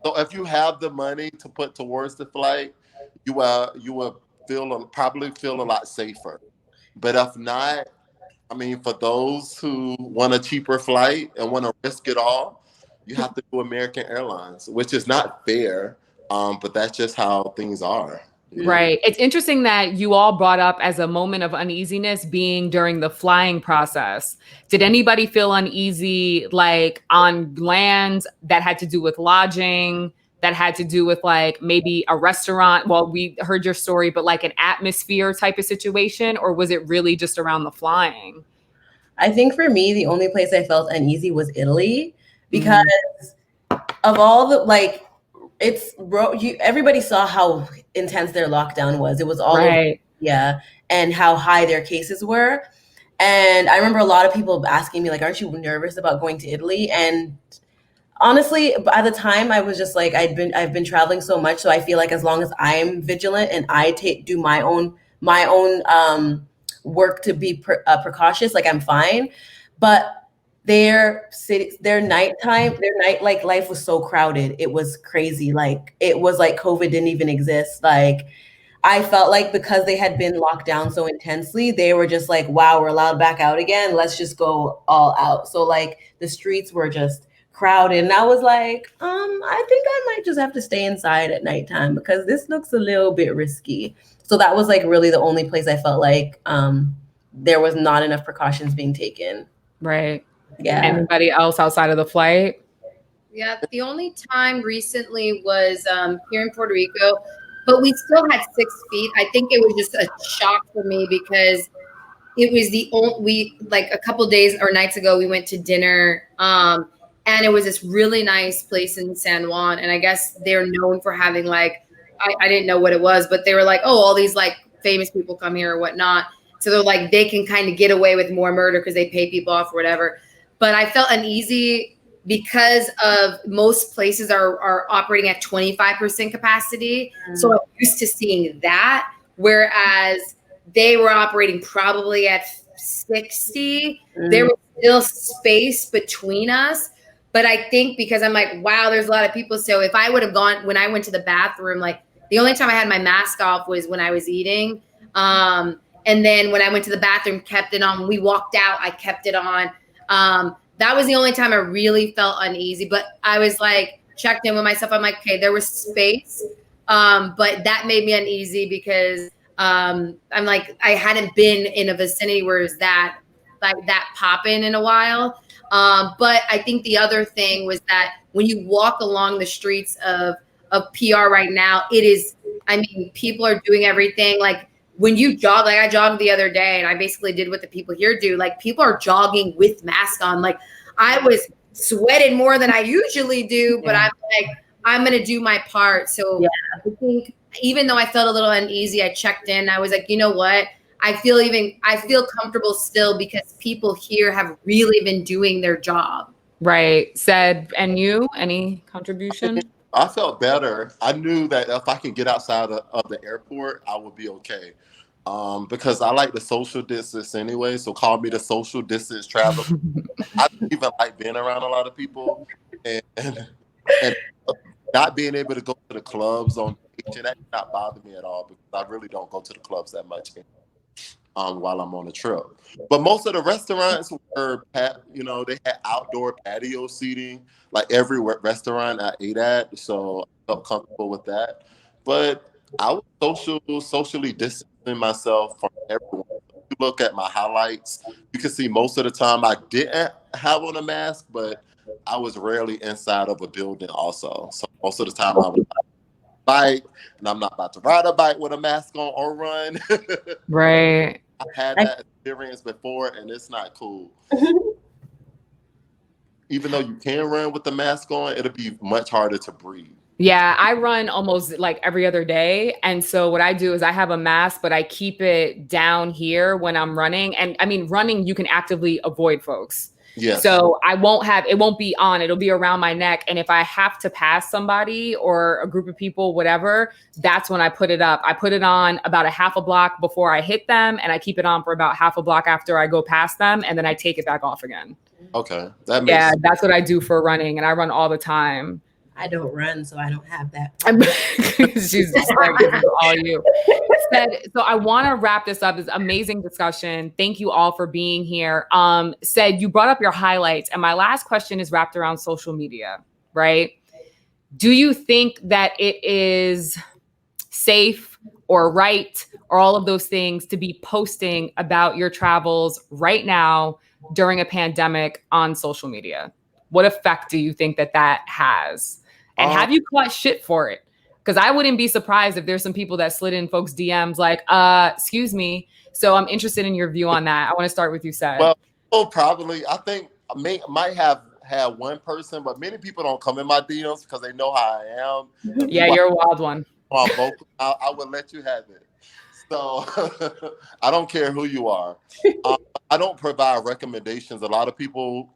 So if you have the money to put towards the flight, you will probably feel a lot safer. But if not, I mean, for those who want a cheaper flight and want to risk it all, you have to do American Airlines, which is not fair, but that's just how things are. Right. It's interesting that you all brought up as a moment of uneasiness being during the flying process. Did anybody feel uneasy like on land that had to do with lodging, that had to do with like maybe a restaurant? Well, we heard your story, but like an atmosphere type of situation, or was it really just around the flying? I think for me, the only place I felt uneasy was Italy because of all the like, everybody saw how intense their lockdown was. It was all and how high their cases were. And I remember a lot of people asking me like, aren't you nervous about going to Italy? And honestly, by the time I was just like, I've been traveling so much. So I feel like as long as I'm vigilant and I do my own work to be precautious, like I'm fine. But their night life was so crowded. It was crazy. Like it was like COVID didn't even exist. Like I felt like because they had been locked down so intensely, they were just like, wow, we're allowed back out again. Let's just go all out. So like the streets were just crowded. And I was like, I think I might just have to stay inside at nighttime because this looks a little bit risky. So that was like really the only place I felt like there was not enough precautions being taken. Right. Yeah. Anybody else outside of the flight? Yeah, the only time recently was here in Puerto Rico, but we still had 6 feet. I think it was just a shock for me because it was the only, like a couple days or nights ago, we went to dinner and it was this really nice place in San Juan. And I guess they're known for having like, I didn't know what it was, but they were like, oh, all these like famous people come here or whatnot. So they're like, they can kind of get away with more murder because they pay people off or whatever. But I felt uneasy because of most places are operating at 25% capacity. So I'm used to seeing that. Whereas they were operating probably at 60. There was still space between us. But I think because I'm like, wow, there's a lot of people. So if I would have gone, when I went to the bathroom, like the only time I had my mask off was when I was eating. And then when I went to the bathroom, kept it on. When we walked out, I kept it on. That was the only time I really felt uneasy. But I was like, checked in with myself. I'm like, okay, there was space. But that made me uneasy because I'm like, I hadn't been in a vicinity where it's that like that popping in a while. But I think the other thing was that when you walk along the streets of PR right now, it is, I mean, people are doing everything. Like when you jog, like I jogged the other day and I basically did what the people here do. Like people are jogging with masks on. Like I was sweating more than I usually do, but I'm like, I'm going to do my part. So I think even though I felt a little uneasy, I checked in. I was like, you know what? I feel comfortable still because people here have really been doing their job. Right. Said, and you, any contribution? I felt better. I knew that if I can get outside of the airport, I would be okay. Because I like the social distance anyway. So call me the social distance traveler. I don't even like being around a lot of people. And not being able to go to the clubs on vacation, that did not bother me at all because I really don't go to the clubs that much while I'm on the trip. But most of the restaurants were, they had outdoor patio seating, like every restaurant I ate at. So I felt comfortable with that. But I was socially distancing myself from everyone. If you look at my highlights, you can see most of the time I didn't have on a mask, but I was rarely inside of a building also. So most of the time I was bike, and I'm not about to ride a bike with a mask on or run. Right. I've had that experience before, and it's not cool. Even though you can run with the mask on, it'll be much harder to breathe. Yeah, I run almost like every other day. And so what I do is I have a mask, but I keep it down here when I'm running. And I mean, running, you can actively avoid folks. Yes. So it won't be on, it'll be around my neck. And if I have to pass somebody or a group of people, whatever, that's when I put it up. I put it on about a half a block before I hit them. And I keep it on for about half a block after I go past them. And then I take it back off again. Okay. That makes sense. That's what I do for running. And I run all the time. I don't run, so I don't have that. She's just like, all you. So I want to wrap this up. This amazing discussion. Thank you all for being here. Said, you brought up your highlights, and my last question is wrapped around social media, right? Do you think that it is safe or right or all of those things to be posting about your travels right now during a pandemic on social media? What effect do you think that has? And have you caught shit for it? Because I wouldn't be surprised if there's some people that slid in folks' DMs like, excuse me. So I'm interested in your view on that. I want to start with you, Said. Well, probably. I think I might have had one person, but many people don't come in my DMs because they know how I am. Yeah, you're a wild one. I would let you have it. So I don't care who you are. I don't provide recommendations. A lot of people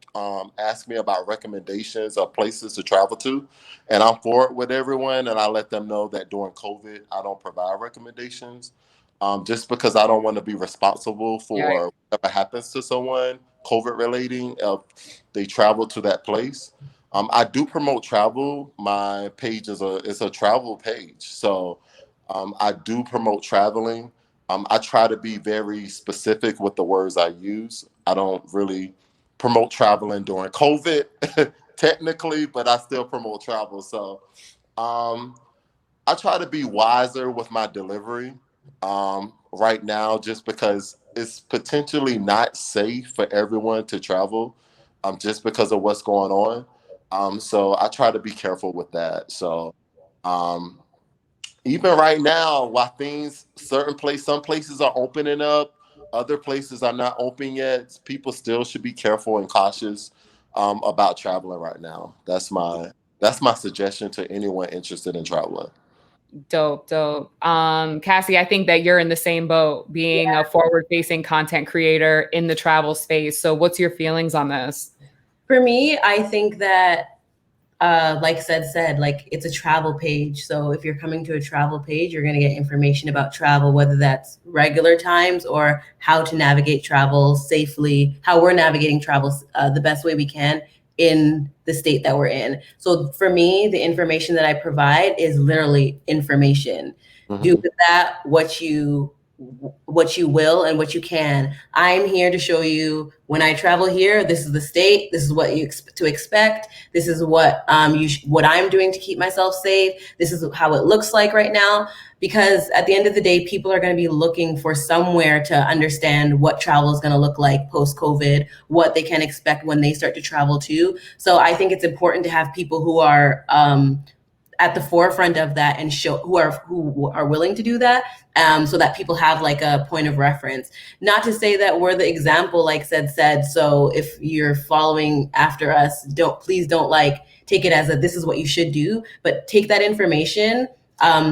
ask me about recommendations of places to travel to, and I'm for it with everyone. And I let them know that during COVID, I don't provide recommendations just because I don't want to be responsible for whatever happens to someone COVID relating if they travel to that place. I do promote travel. My page is a travel page. So I do promote traveling. I try to be very specific with the words I use. I don't really promote traveling during COVID technically, but I still promote travel. So I try to be wiser with my delivery right now, just because it's potentially not safe for everyone to travel just because of what's going on. So I try to be careful with that. So um, even right now, while some places are opening up, other places are not open yet. People still should be careful and cautious about traveling right now. That's my suggestion to anyone interested in traveling. Dope, dope. Cassie, I think that you're in the same boat, being a forward-facing content creator in the travel space. So what's your feelings on this? For me, I think that, like said, like it's a travel page. So if you're coming to a travel page, you're going to get information about travel, whether that's regular times or how to navigate travel safely, how we're navigating travel the best way we can in the state that we're in. So for me, the information that I provide is literally information. Mm-hmm. Do with that what you will and what you can. I'm here to show you when I travel here, this is the state, this is what you to expect. This is what what I'm doing to keep myself safe. This is how it looks like right now. Because at the end of the day, people are going to be looking for somewhere to understand what travel is going to look like post-COVID, what they can expect when they start to travel too. So I think it's important to have people who are at the forefront of that and who are willing to do that, so that people have like a point of reference. Not to say that we're the example, like said. So if you're following after us, please don't like take it as this is what you should do, but take that information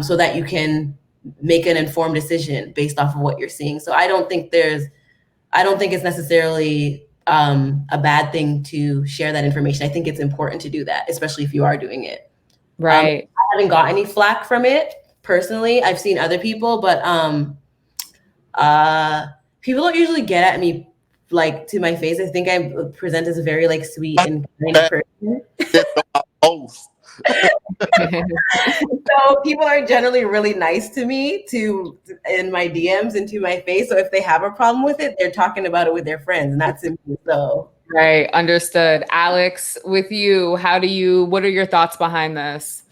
so that you can make an informed decision based off of what you're seeing. So I don't think it's necessarily a bad thing to share that information. I think it's important to do that, especially if you are doing it. Right. I haven't got any flack from it personally. I've seen other people, but people don't usually get at me like to my face. I think I present as a very like sweet and kind person. So people are generally really nice to me in my DMs and to my face. So if they have a problem with it, they're talking about it with their friends, not to me. So right, understood. Alex, with you, what are your thoughts behind this?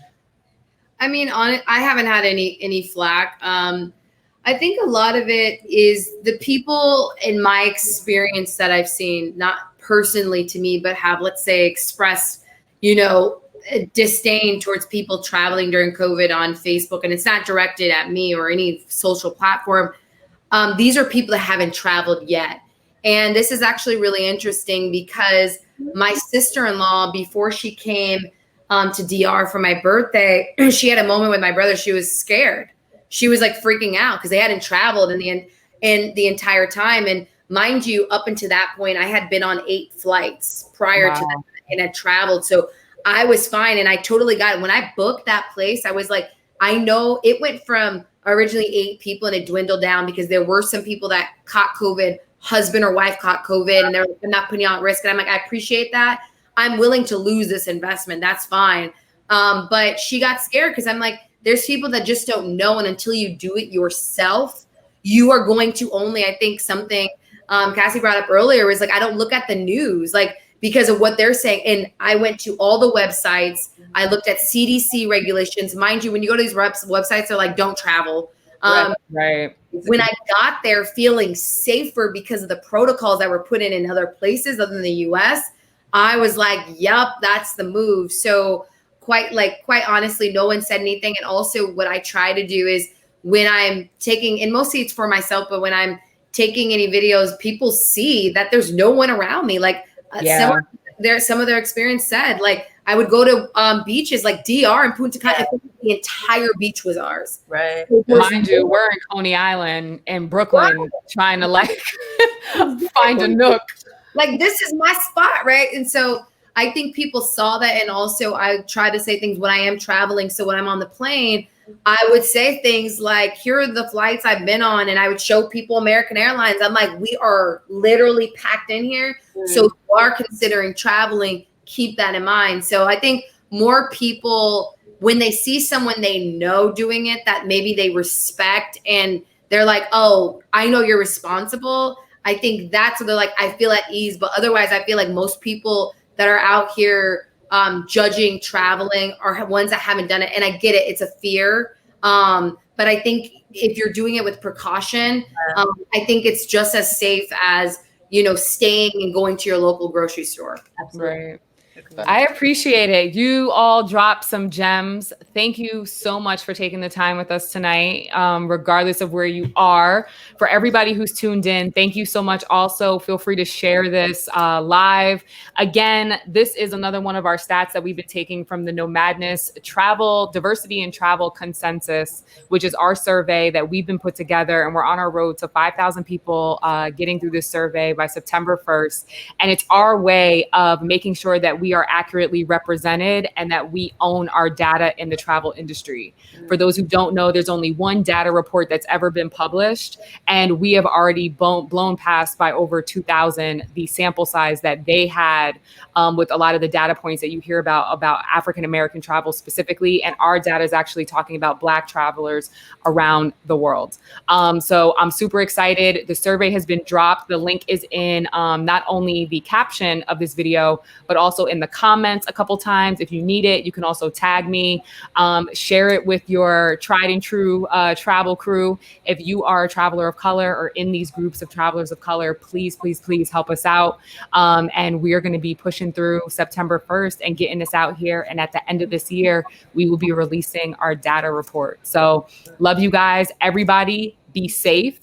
I mean, I haven't had any flack. I think a lot of it is the people in my experience that I've seen, not personally to me, but have, let's say, expressed, disdain towards people traveling during COVID on Facebook. And it's not directed at me or any social platform. These are people that haven't traveled yet. And this is actually really interesting because my sister-in-law, before she came to DR for my birthday, she had a moment with my brother. She was scared. She was like freaking out because they hadn't traveled in the entire time. And mind you, up until that point, I had been on 8 flights prior to that and had traveled. So I was fine. And I totally got it. When I booked that place, I was like, I know it went from originally 8 people and it dwindled down because there were some people that caught COVID, husband or wife caught COVID, and they're like, I'm not putting you on risk. And I'm like, I appreciate that. I'm willing to lose this investment. That's fine. But she got scared because I'm like, there's people that just don't know. And until you do it yourself, you are going to only, I think something Cassie brought up earlier was like, I don't look at the news, like because of what they're saying. And I went to all the websites. I looked at CDC regulations. Mind you, when you go to these websites, they're like, don't travel. Right. When I got there feeling safer because of the protocols that were put in other places other than the US, I was like, yep, that's the move. So quite honestly, no one said anything. And also what I try to do is when I'm taking, and mostly it's for myself, but when I'm taking any videos, people see that there's no one around me. Like some of their experience said, like I would go to beaches like DR and Punta Cana. The entire beach was ours. Right. Mind you, we're in Coney Island in Brooklyn trying to like find a nook. Like this is my spot, right? And so I think people saw that. And also I try to say things when I am traveling. So when I'm on the plane, I would say things like, here are the flights I've been on. And I would show people American Airlines. I'm like, we are literally packed in here. So if you are considering traveling, keep that in mind. So I think more people, when they see someone they know doing it, that maybe they respect and they're like, oh, I know you're responsible. I think that's what they're like, I feel at ease. But otherwise, I feel like most people that are out here judging traveling are ones that haven't done it. And I get it. It's a fear. But I think if you're doing it with precaution, I think it's just as safe as, staying and going to your local grocery store. Absolutely. Right. I appreciate it. You all dropped some gems. Thank you so much for taking the time with us tonight, regardless of where you are. For everybody who's tuned in, thank you so much. Also, feel free to share this live. Again, this is another one of our stats that we've been taking from the Nomadness Travel Diversity and Travel Consensus, which is our survey that we've been put together. And we're on our road to 5,000 people getting through this survey by September 1st. And it's our way of making sure that we are accurately represented and that we own our data in the travel industry. For those who don't know, there's only one data report that's ever been published, and we have already blown past by over 2,000 the sample size that they had with a lot of the data points that you hear about African-American travel specifically. And our data is actually talking about Black travelers around the world. So I'm super excited. The survey has been dropped. The link is in not only the caption of this video, but also in the comments a couple times. If you need it, you can also tag me, share it with your tried and true travel crew. If you are a traveler of color or in these groups of travelers of color, please, please, please help us out. And we are going to be pushing through September 1st and getting this out here. And at the end of this year, we will be releasing our data report. So love you guys. Everybody be safe.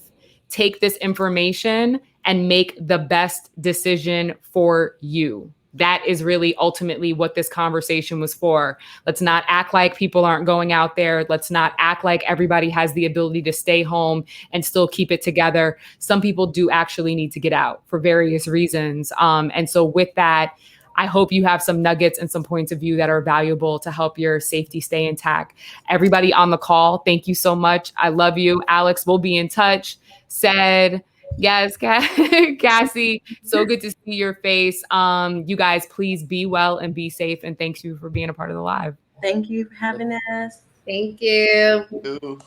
Take this information and make the best decision for you. That is really ultimately what this conversation was for. Let's not act like people aren't going out there. Let's not act like everybody has the ability to stay home and still keep it together. Some people do actually need to get out for various reasons. And so with that, I hope you have some nuggets and some points of view that are valuable to help your safety stay intact. Everybody on the call, thank you so much. I love you. Alex, we'll be in touch. Said, yes, Cassie, so good to see your face. You guys, please be well and be safe. And thank you for being a part of the live. Thank you for having us. Thank you.